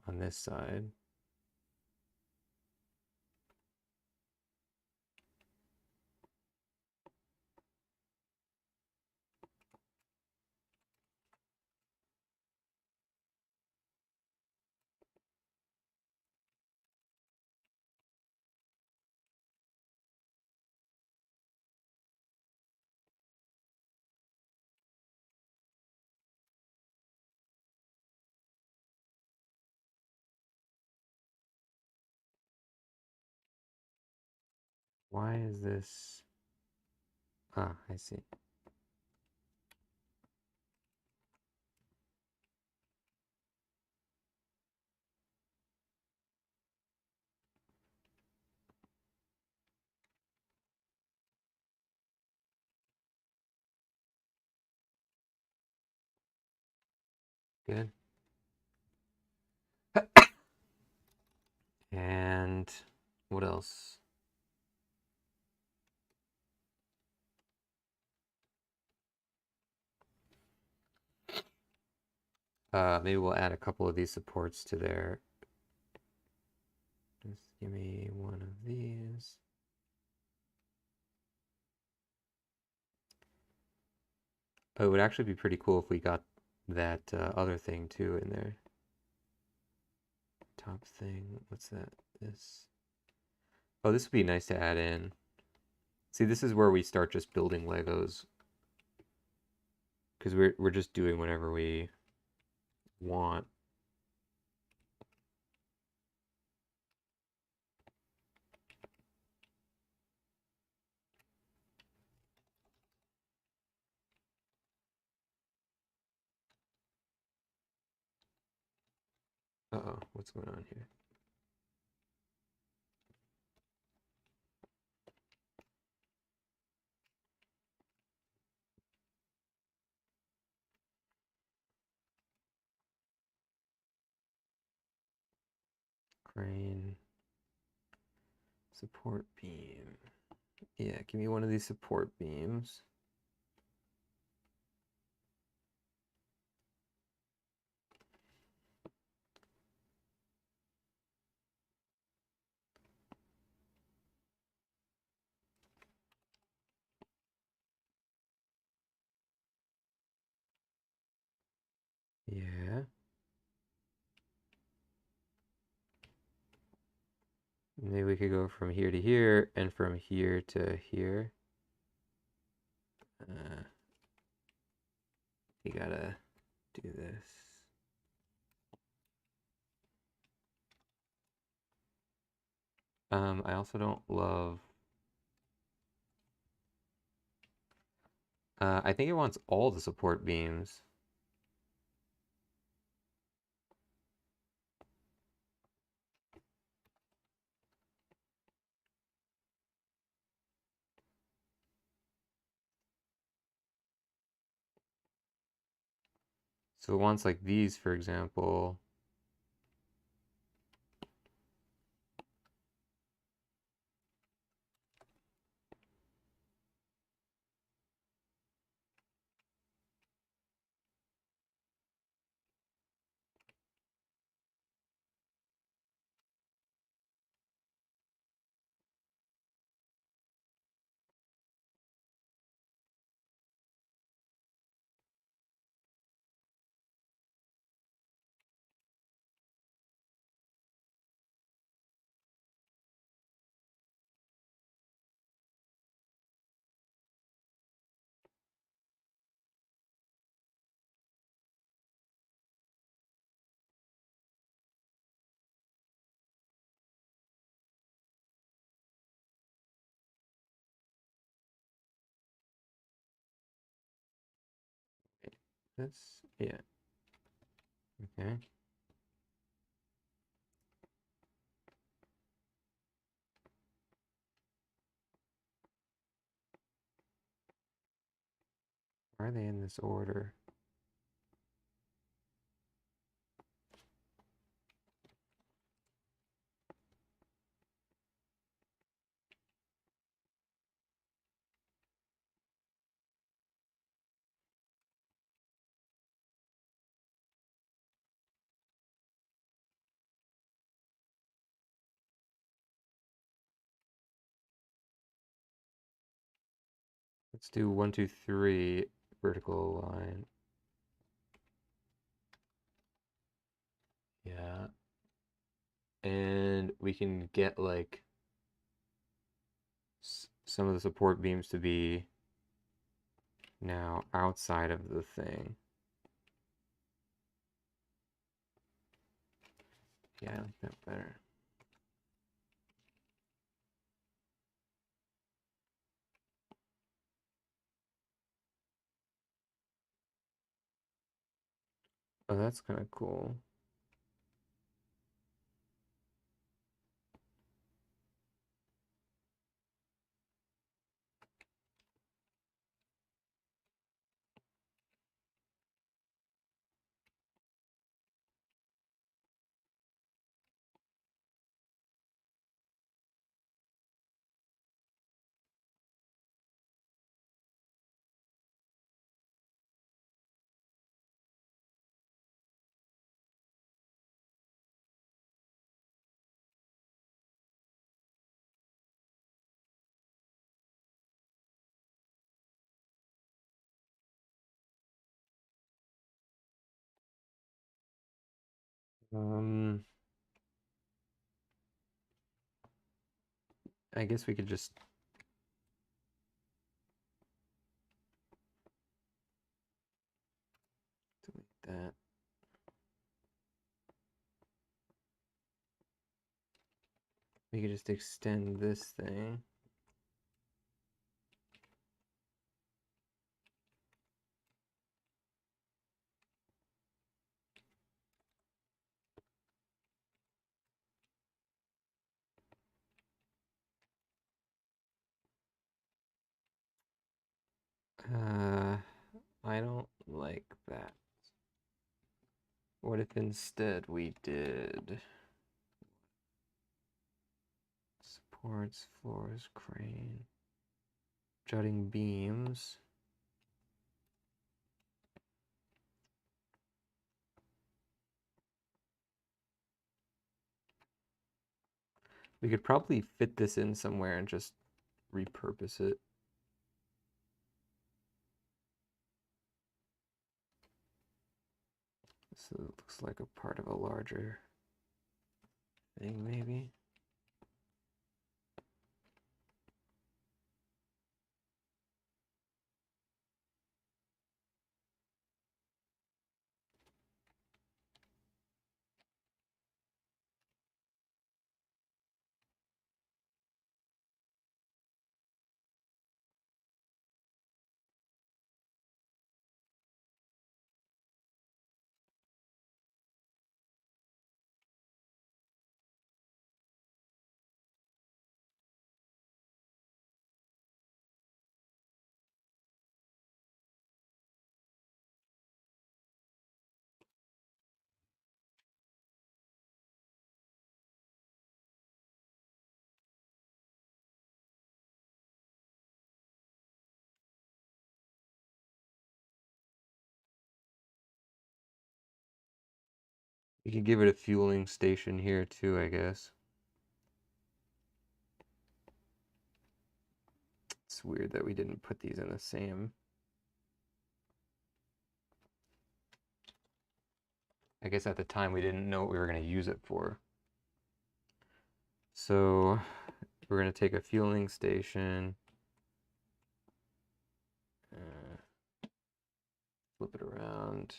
Speaker 1: on this side. Why is this? Ah, I see. Good. And what else? Maybe we'll add a couple of these supports to there. Just give me one of these. Oh, it would actually be pretty cool if we got that other thing too in there. Top thing, what's that? This. Oh, this would be nice to add in. See, this is where we start just building Legos. Because we're just doing whatever we want. Uh-oh, what's going on here? Crane. Support beam. Yeah, give me one of these support beams. Yeah. Maybe we could go from here to here and from here to here. You gotta do this. I also don't love... I think it wants all the support beams. So it wants like these, for example. That's, yeah. Okay. Why are they in this order? Let's do 1, 2, 3 vertical line. Yeah. And we can get like some of the support beams to be now outside of the thing. Yeah, I like that better. Oh, that's kind of cool. I guess we could just delete that. We could just extend this thing. I don't like that. What if instead we did supports, floors, crane, jutting beams. We could probably fit this in somewhere and just repurpose it. So it looks like a part of a larger thing, maybe. You could give it a fueling station here too, I guess. It's weird that we didn't put these in the same. I guess at the time we didn't know what we were going to use it for. So we're going to take a fueling station, flip it around.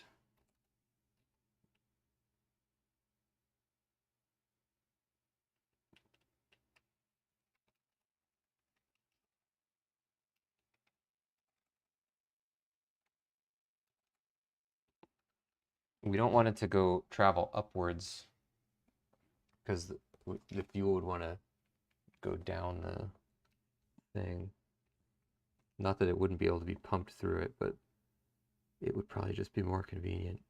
Speaker 1: We don't want it to go travel upwards because the fuel would want to go down the thing. Not that it wouldn't be able to be pumped through it, but it would probably just be more convenient.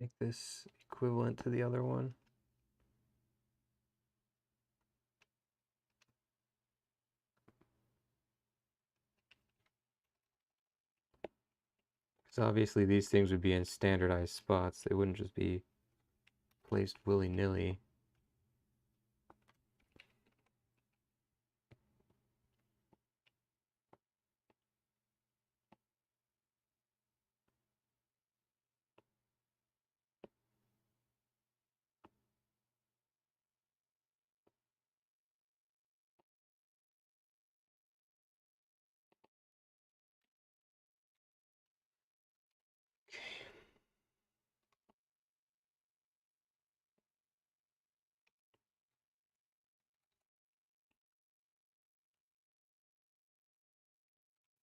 Speaker 1: Make this equivalent to the other one. Because obviously these things would be in standardized spots. They wouldn't just be placed willy-nilly.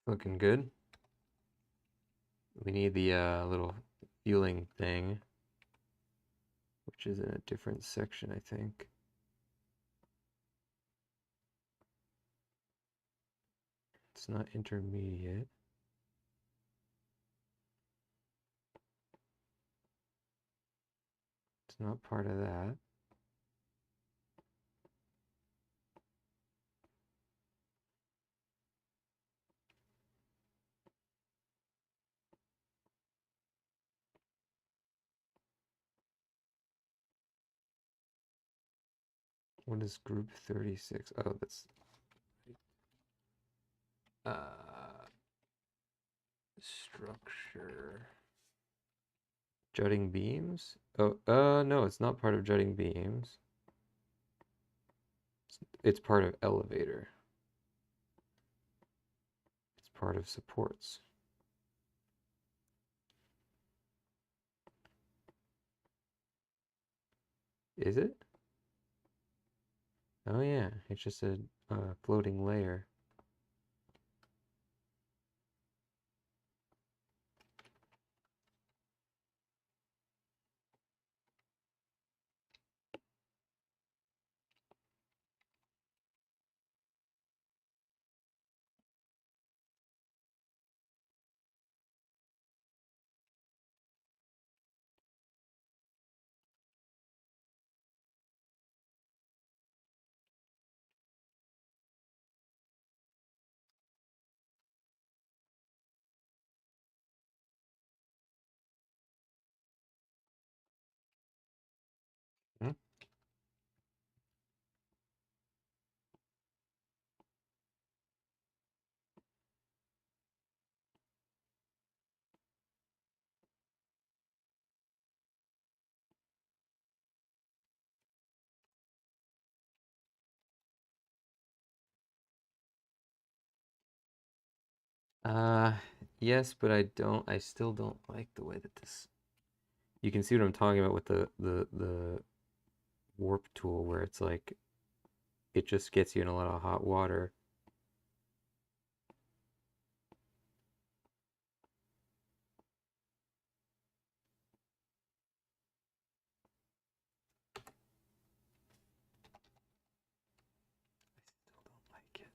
Speaker 1: Looking good. We need the little fueling thing, which is in a different section, I think. It's not intermediate. It's not part of that. What is group 36? Oh, that's Structure. Jutting beams? Oh, no, it's not part of jutting beams. It's part of elevator. It's part of supports. Is it? Oh yeah, it's just a floating layer. Hmm? Yes, but I still don't like the way that this, you can see what I'm talking about with the warp tool, where it's like, it just gets you in a lot of hot water. I still don't like it.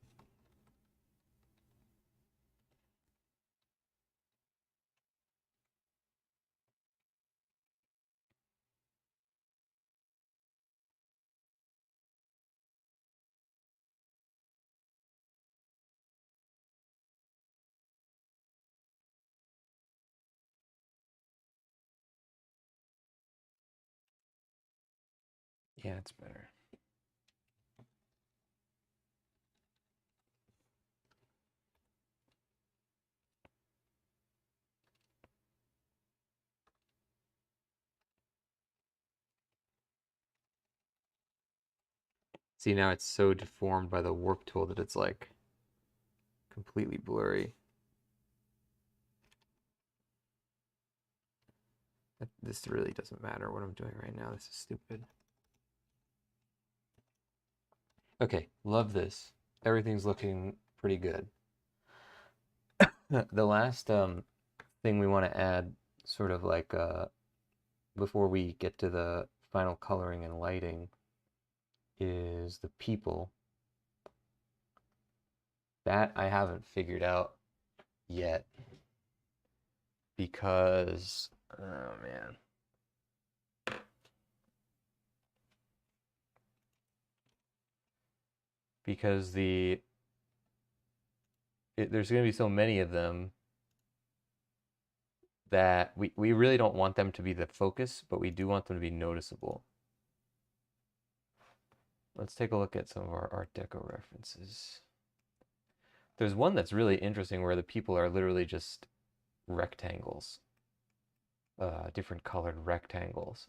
Speaker 1: Yeah, it's better. See, now it's so deformed by the warp tool that it's like completely blurry. This really doesn't matter what I'm doing right now. This is stupid. Okay, love this. Everything's looking pretty good. The last thing we want to add, sort of like before we get to the final coloring and lighting, is the people. That I haven't figured out yet because, oh man. Because there's going to be so many of them that we really don't want them to be the focus, but we do want them to be noticeable. Let's take a look at some of our Art Deco references. There's one that's really interesting where the people are literally just rectangles, different colored rectangles,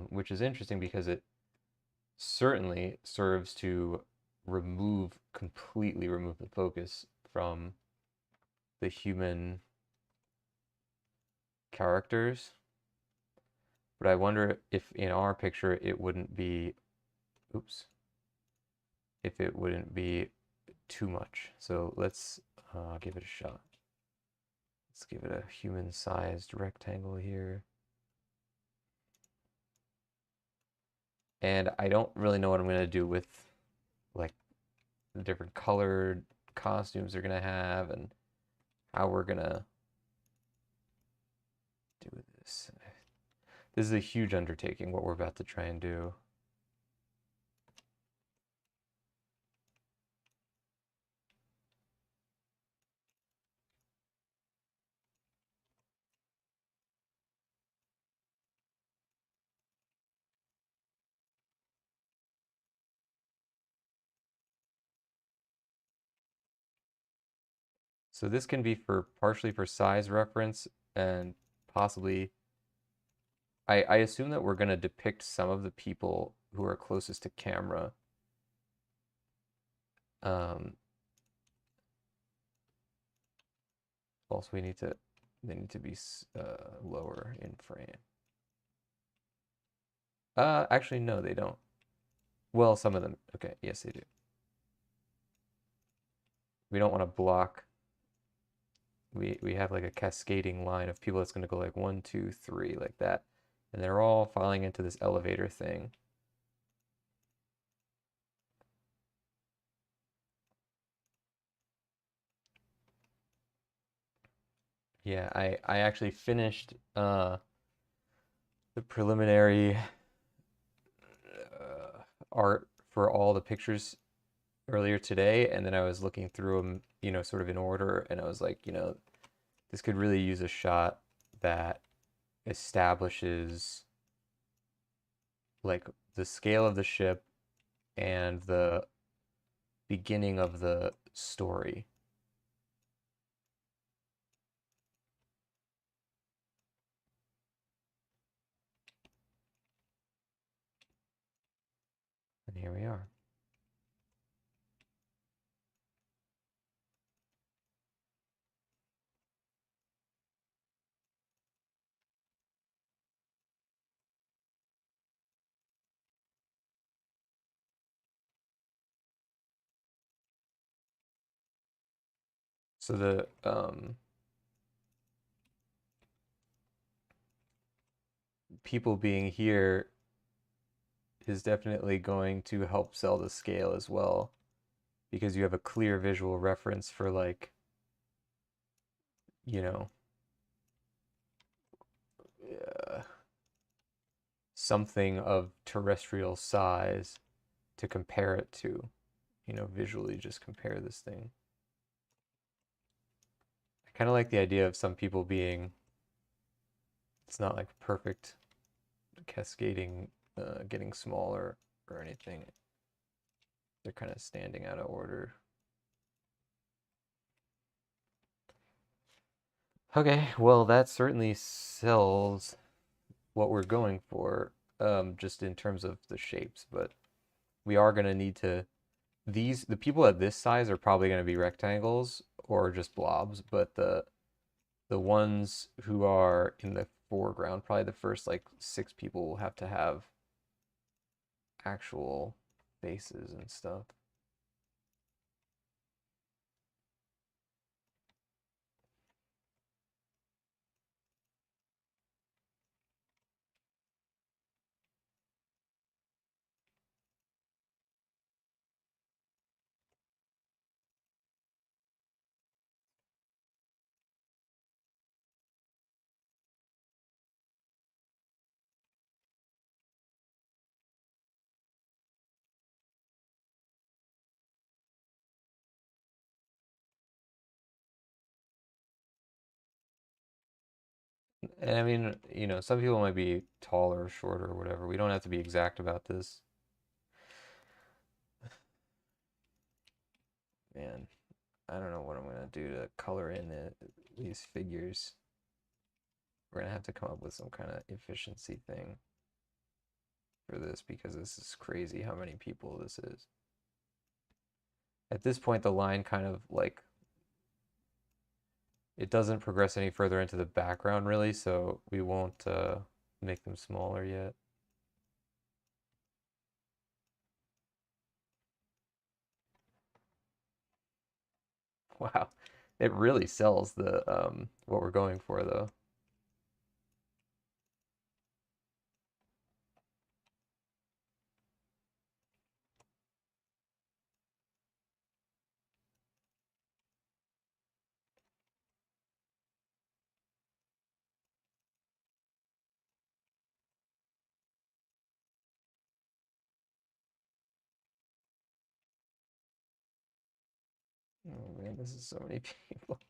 Speaker 1: which is interesting because it certainly serves to completely remove the focus from the human characters. But I wonder if in our picture it wouldn't be, oops, if it wouldn't be too much. So let's give it a shot. Let's give it a human-sized rectangle here. And I don't really know what I'm going to do with like the different colored costumes they're going to have and how we're going to do this. This is a huge undertaking, what we're about to try and do. So this can be for partially for size reference and possibly, I assume that we're going to depict some of the people who are closest to camera. Also, they need to be lower in frame. Actually, no, they don't. Well, some of them. Okay, yes, they do. We don't want to block. We have like a cascading line of people that's going to go like 1, 2, 3, like that. And they're all falling into this elevator thing. Yeah, I actually finished the preliminary art for all the pictures earlier today, and then I was looking through them, you know, sort of in order, and I was like, you know, this could really use a shot that establishes like the scale of the ship and the beginning of the story. And here we are. So the people being here is definitely going to help sell the scale as well, because you have a clear visual reference for like, you know, something of terrestrial size to compare it to, you know, visually just compare this thing. I kind of like the idea of some people being, it's not like perfect cascading, getting smaller or anything. They're kind of standing out of order. Okay, well, that certainly sells what we're going for, just in terms of the shapes, but we are going to need to, the people at this size are probably going to be rectangles or just blobs, but the ones who are in the foreground, probably the first like 6 people, will have to have actual faces and stuff. And I mean, you know, some people might be taller or shorter or whatever. We don't have to be exact about this. Man, I don't know what I'm gonna do to color in these figures. We're gonna have to come up with some kind of efficiency thing for this, because this is crazy how many people this is. At this point, the line kind of like, it doesn't progress any further into the background really, so we won't make them smaller yet. Wow, it really sells the what we're going for though. Oh man, this is so many people.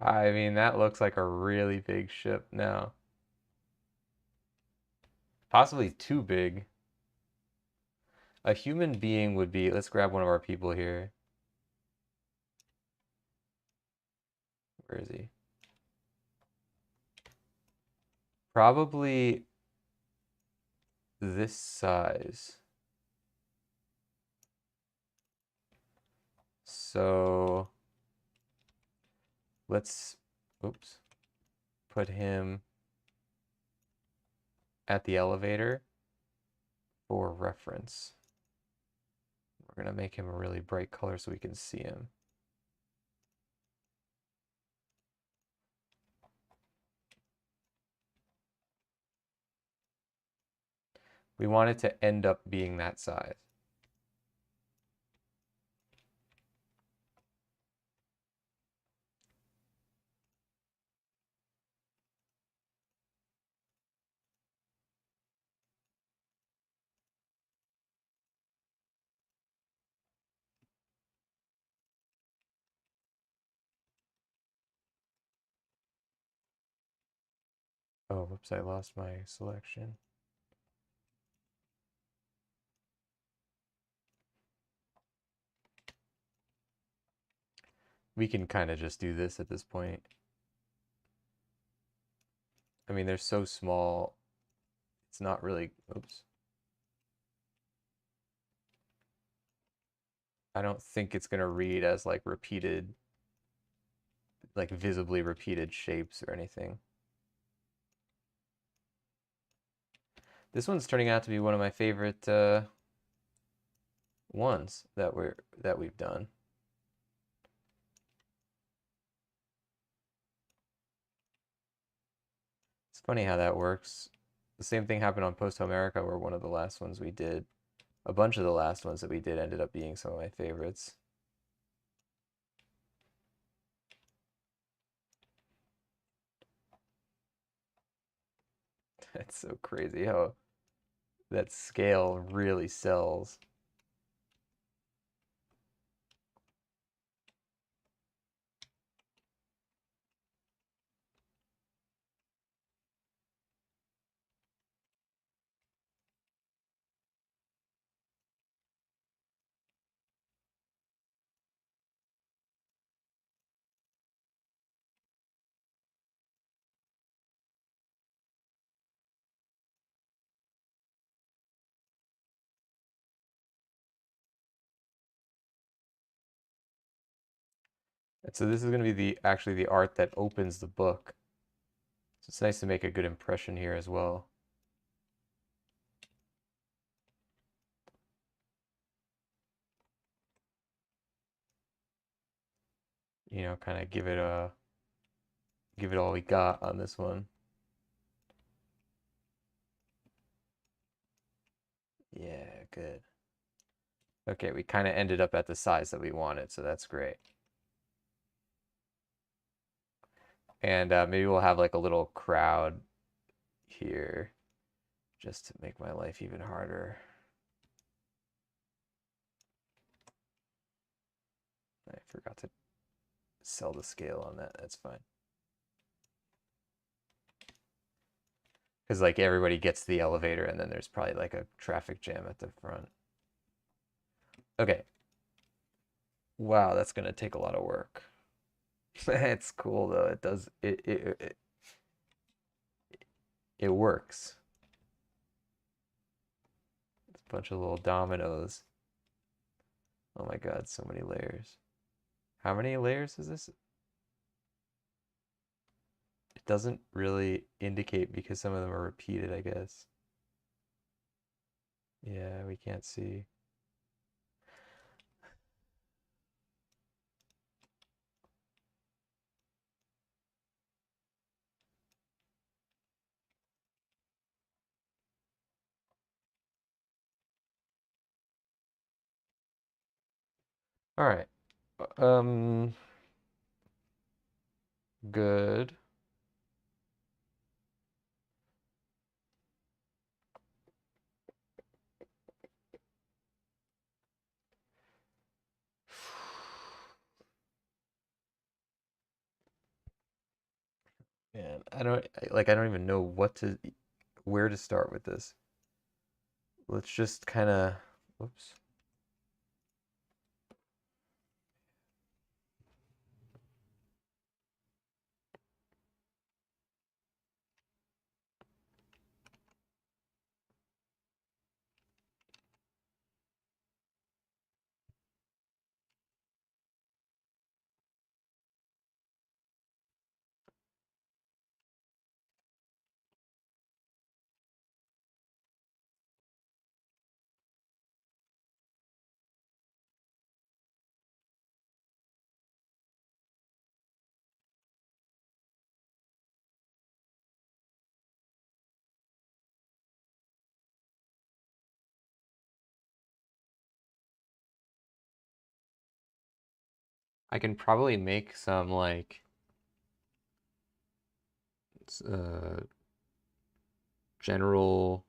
Speaker 1: I mean, that looks like a really big ship now. Possibly too big. A human being would be... Let's grab one of our people here. Where is he? Probably this size. So let's, oops, put him at the elevator for reference. We're going to make him a really bright color so we can see him. We want it to end up being that size. Oh, whoops, I lost my selection. We can kind of just do this at this point. I mean, they're so small, it's not really, oops. I don't think it's going to read as like repeated, like visibly repeated shapes or anything. This one's turning out to be one of my favorite ones that we've done. It's funny how that works. The same thing happened on Post America, where one of the last ones we did, a bunch of the last ones that we did ended up being some of my favorites. It's so crazy how that scale really sells. And so this is going to be actually the art that opens the book. So it's nice to make a good impression here as well. You know, kind of give it all we got on this one. Yeah, good. Okay, we kind of ended up at the size that we wanted, so that's great. And maybe we'll have like a little crowd here just to make my life even harder. I forgot to sell the scale on that. That's fine. Because like everybody gets to the elevator and then there's probably like a traffic jam at the front. Okay. Wow, that's gonna take a lot of work. It's cool though. It does it works. It's a bunch of little dominoes. Oh my God, so many layers. How many layers is this? It doesn't really indicate because some of them are repeated, I guess. Yeah, we can't see. All right. Good. I don't even know where to start with this. Let's just kind of, whoops. I can probably make some like general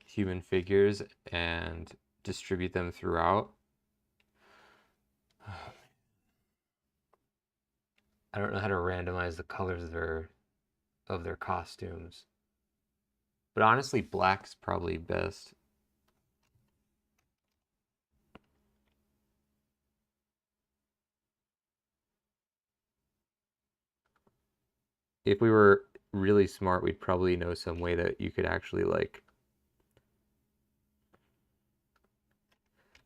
Speaker 1: human figures and distribute them throughout. I don't know how to randomize the colors of their costumes. But honestly, black's probably best. If we were really smart, we'd probably know some way that you could actually like,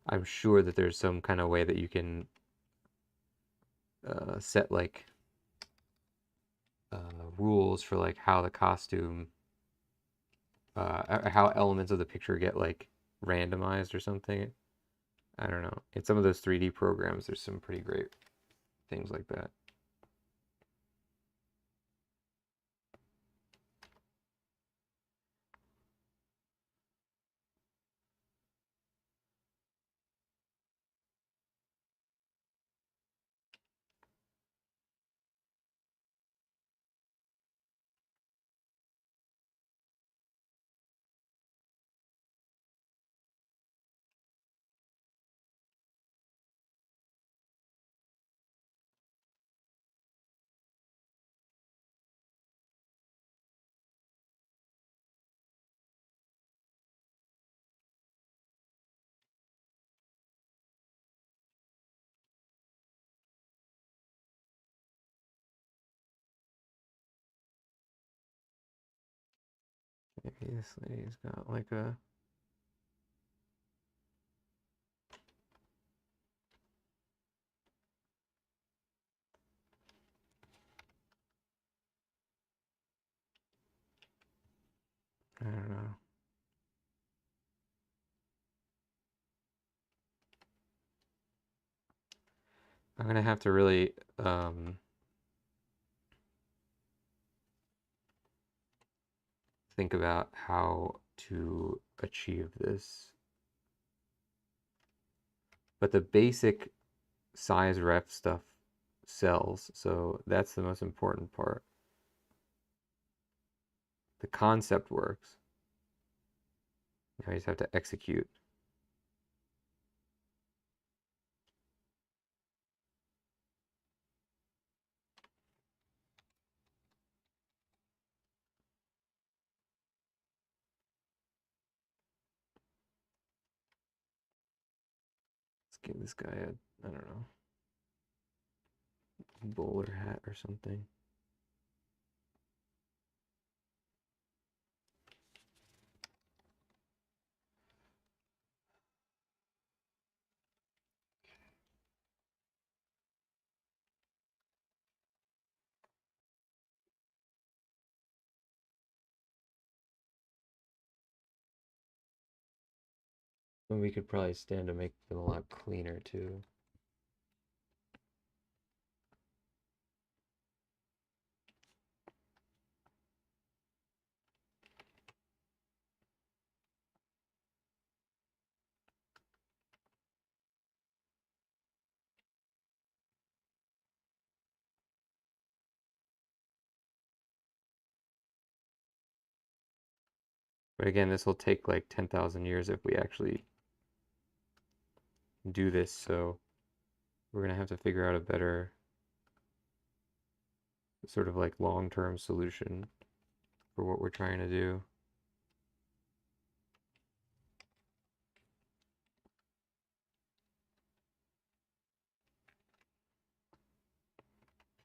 Speaker 1: I'm sure that there's some kind of way that you can set like rules for like how the costume, how elements of the picture get like randomized or something. I don't know. In some of those 3D programs, there's some pretty great things like that. Maybe this lady's got like a... I don't know. I'm gonna have to really think about how to achieve this. But the basic size ref stuff sells, so that's the most important part. The concept works. Now you just have to execute. Let's give this guy a, I don't know, bowler hat or something. And we could probably stand to make them a lot cleaner too. But again, this will take like 10,000 years if we actually do this, so we're gonna have to figure out a better sort of like long-term solution for what we're trying to do.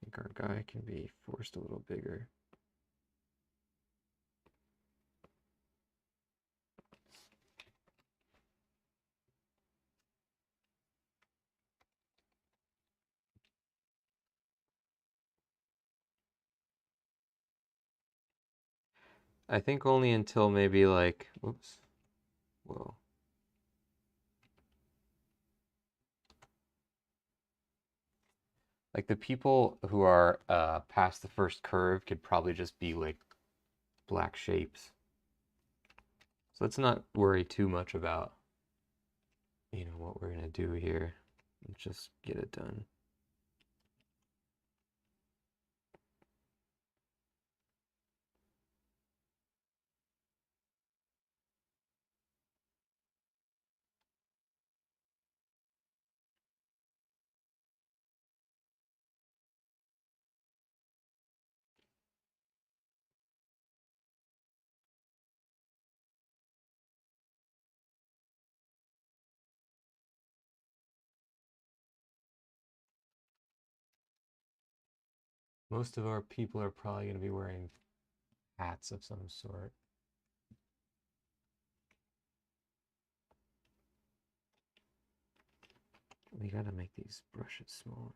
Speaker 1: I think our guy can be forced a little bigger. I think only until maybe like, whoops, whoa. Like the people who are past the first curve could probably just be like black shapes. So let's not worry too much about, what we're gonna do here. Let's just get it done. Most of our people are probably going to be wearing hats of some sort. We got to make these brushes smaller.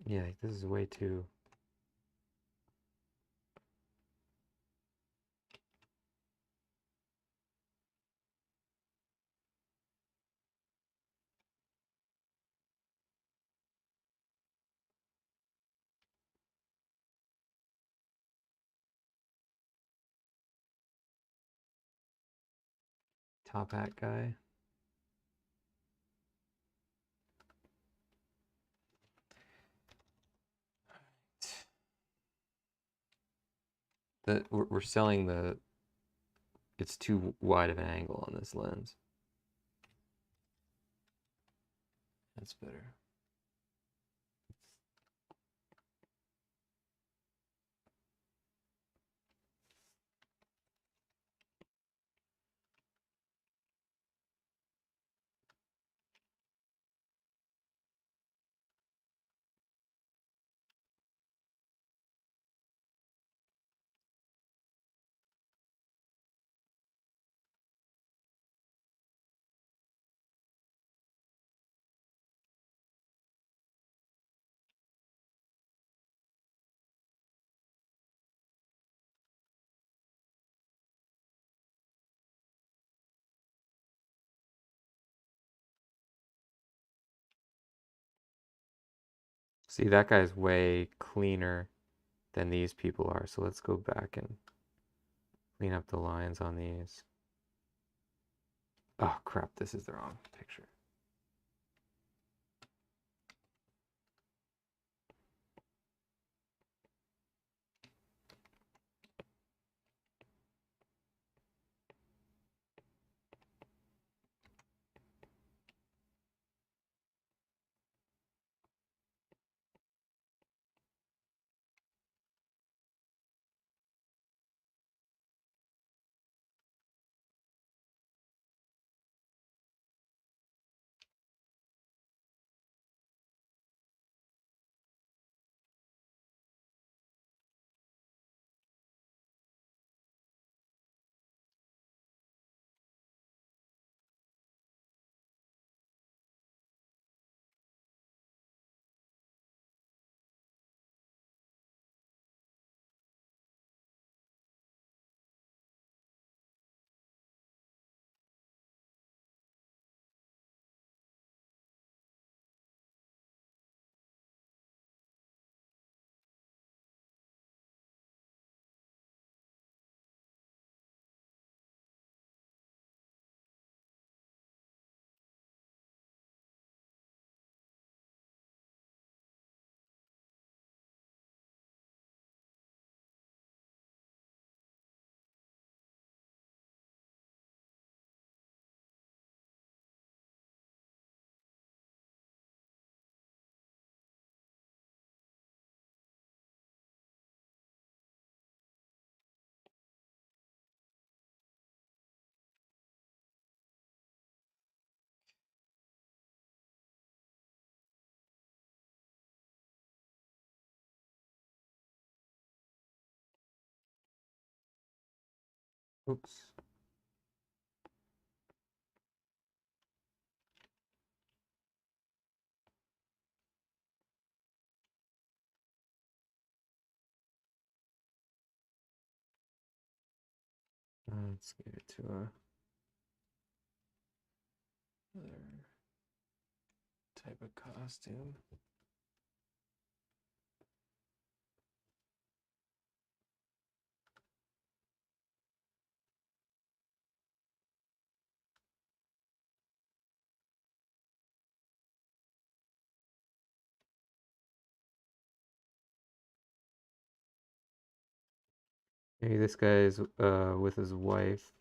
Speaker 1: Yeah, this is way too... Top hat guy. We're selling it's too wide of an angle on this lens. That's better. See, that guy's way cleaner than these people are. So let's go back and clean up the lines on these. Oh crap, this is the wrong picture. Oops. Let's get it to another type of costume. Maybe this guy is with his wife.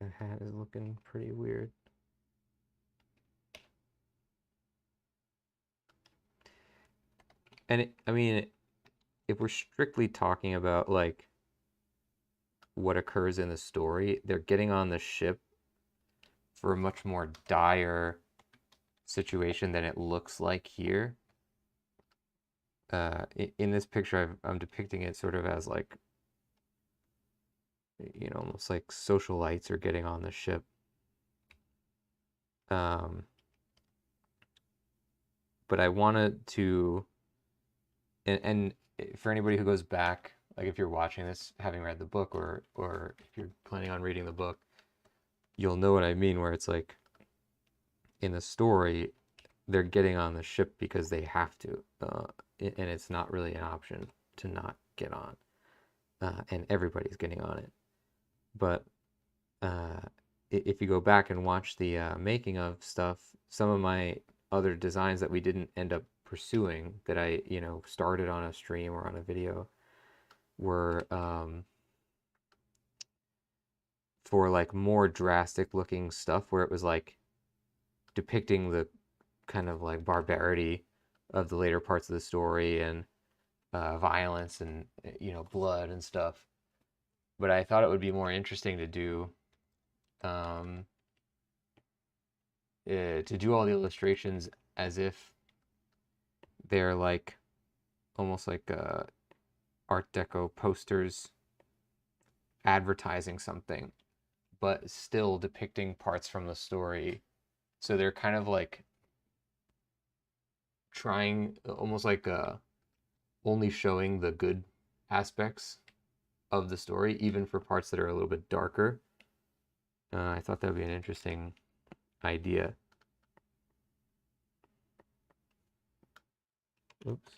Speaker 1: The hat is looking pretty weird. And I mean, if we're strictly talking about like what occurs in the story, they're getting on the ship for a much more dire situation than it looks like here. In this picture, I'm depicting it sort of as like, you know, almost like socialites are getting on the ship. But I wanted to, and for anybody who goes back, like if you're watching this, having read the book, or if you're planning on reading the book, you'll know what I mean, where it's like, in the story, they're getting on the ship because they have to, and it's not really an option to not get on, and everybody's getting on it. But if you go back and watch the making of stuff, some of my other designs that we didn't end up pursuing, that I, you know, started on a stream or on a video, were for like more drastic looking stuff, where it was like depicting the kind of like barbarity of the later parts of the story, and violence, and, you know, blood and stuff. But I thought it would be more interesting to do all the illustrations as if they're like almost like Art Deco posters advertising something, but still depicting parts from the story. So they're kind of like trying, almost like only showing the good aspects of the story, even for parts that are a little bit darker. I thought that would be an interesting idea. Oops.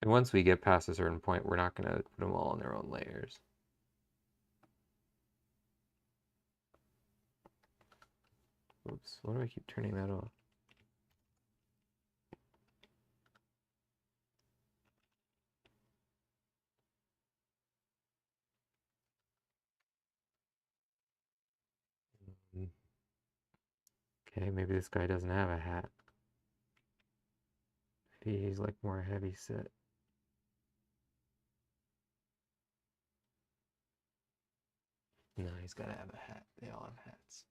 Speaker 1: And once we get past a certain point, we're not going to put them all in their own layers. Oops, why do I keep turning that off? Okay, maybe this guy doesn't have a hat. Maybe he's like more heavy set. No, he's got to have a hat. They all have hats.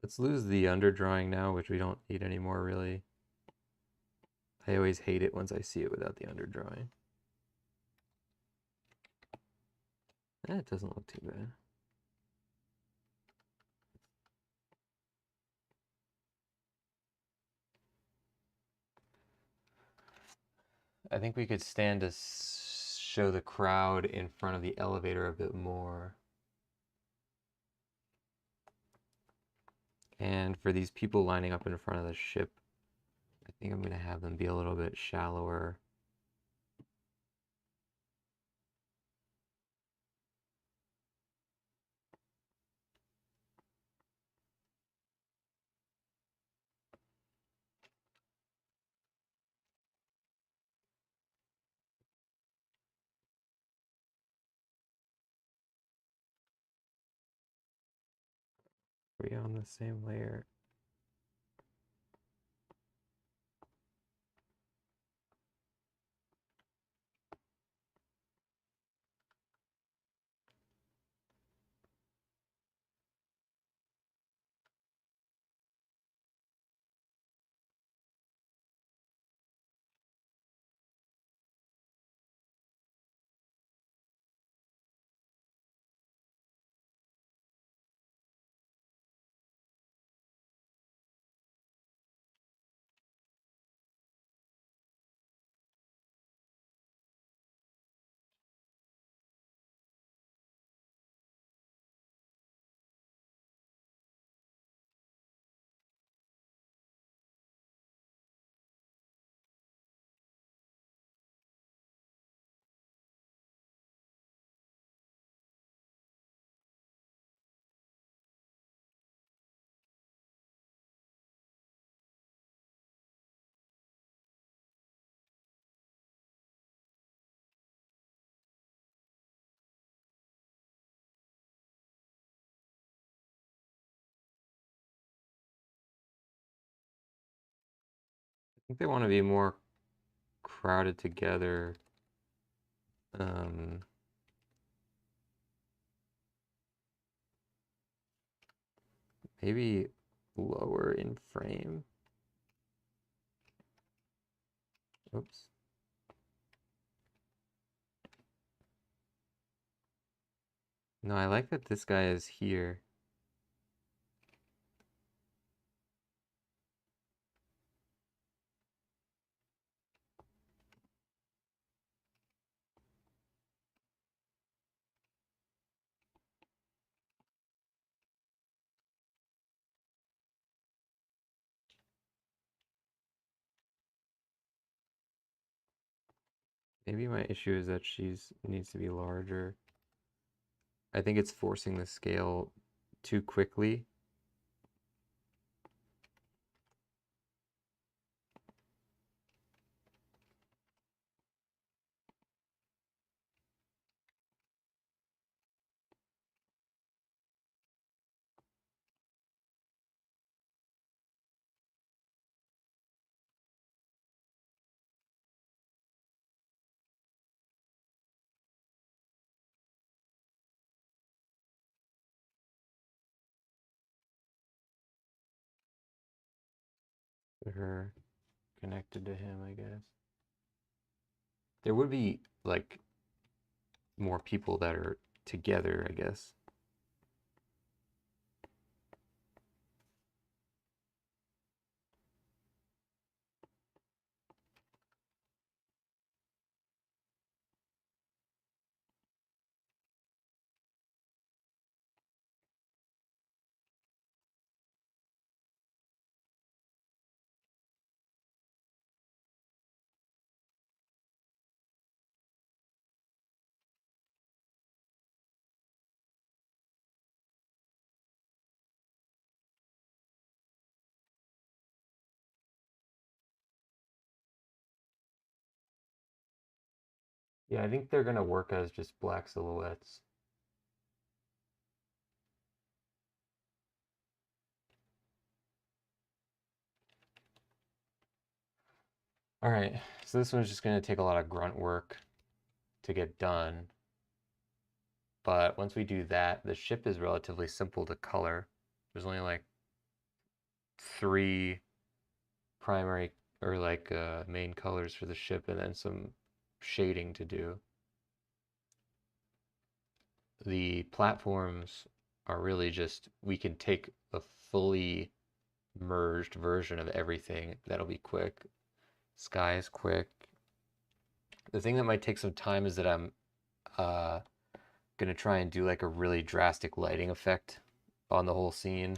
Speaker 1: Let's lose the underdrawing now, which we don't need anymore, really. I always hate it once I see it without the underdrawing. It doesn't look too bad. I think we could stand to show the crowd in front of the elevator a bit more. And for these people lining up in front of the ship, I think I'm going to have them be a little bit shallower. Are we on the same layer? I think they want to be more crowded together. Maybe lower in frame. Oops. No, I like that this guy is here. Maybe my issue is that she's needs to be larger. I think it's forcing the scale too quickly. Her connected to him, I guess. There would be like more people that are together, I guess. Yeah, I think they're gonna work as just black silhouettes. All right, so this one's just gonna take a lot of grunt work to get done. But once we do that, the ship is relatively simple to color. There's only like 3 primary or like main colors for the ship and then some shading to do. The platforms are really just, we can take a fully merged version of everything. That'll be quick. Sky is quick. The thing that might take some time is that I'm gonna try and do like a really drastic lighting effect on the whole scene,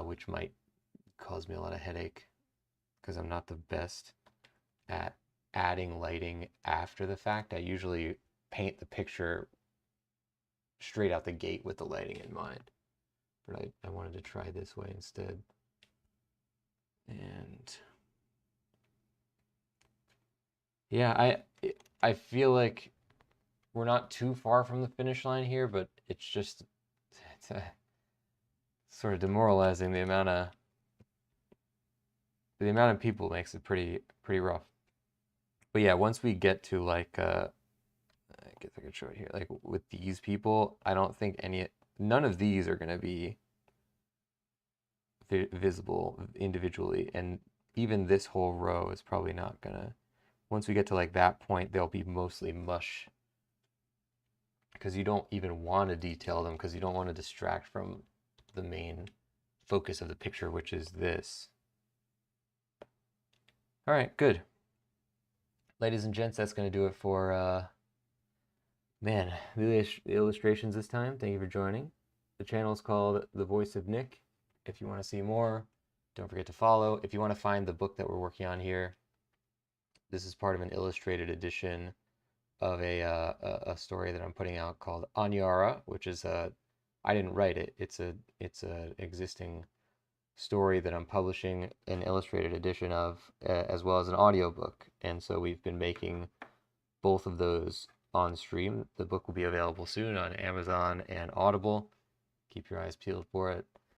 Speaker 1: which might cause me a lot of headache because I'm not the best at adding lighting after the fact. I usually paint the picture straight out the gate with the lighting in mind, but I wanted to try this way instead. And yeah, I feel like we're not too far from the finish line here, but it's just sort of demoralizing. The amount of people makes it pretty rough. But yeah, once we get to like I guess I could show it here. Like with these people, I don't think none of these are gonna be visible individually, and even this whole row is probably not gonna. Once we get to like that point, they'll be mostly mush, because you don't even want to detail them because you don't want to distract from the main focus of the picture, which is this. All right, good. Ladies and gents, that's going to do it for, man, the illustrations this time. Thank you for joining. The channel is called The Voice of Nick. If you want to see more, don't forget to follow. If you want to find the book that we're working on here, this is part of an illustrated edition of a story that I'm putting out called Aniara, which is I didn't write it. It's a existing story that I'm publishing an illustrated edition of, as well as an audiobook. And so we've been making both of those on stream. The book will be available soon on Amazon and Audible. Keep your eyes peeled for it.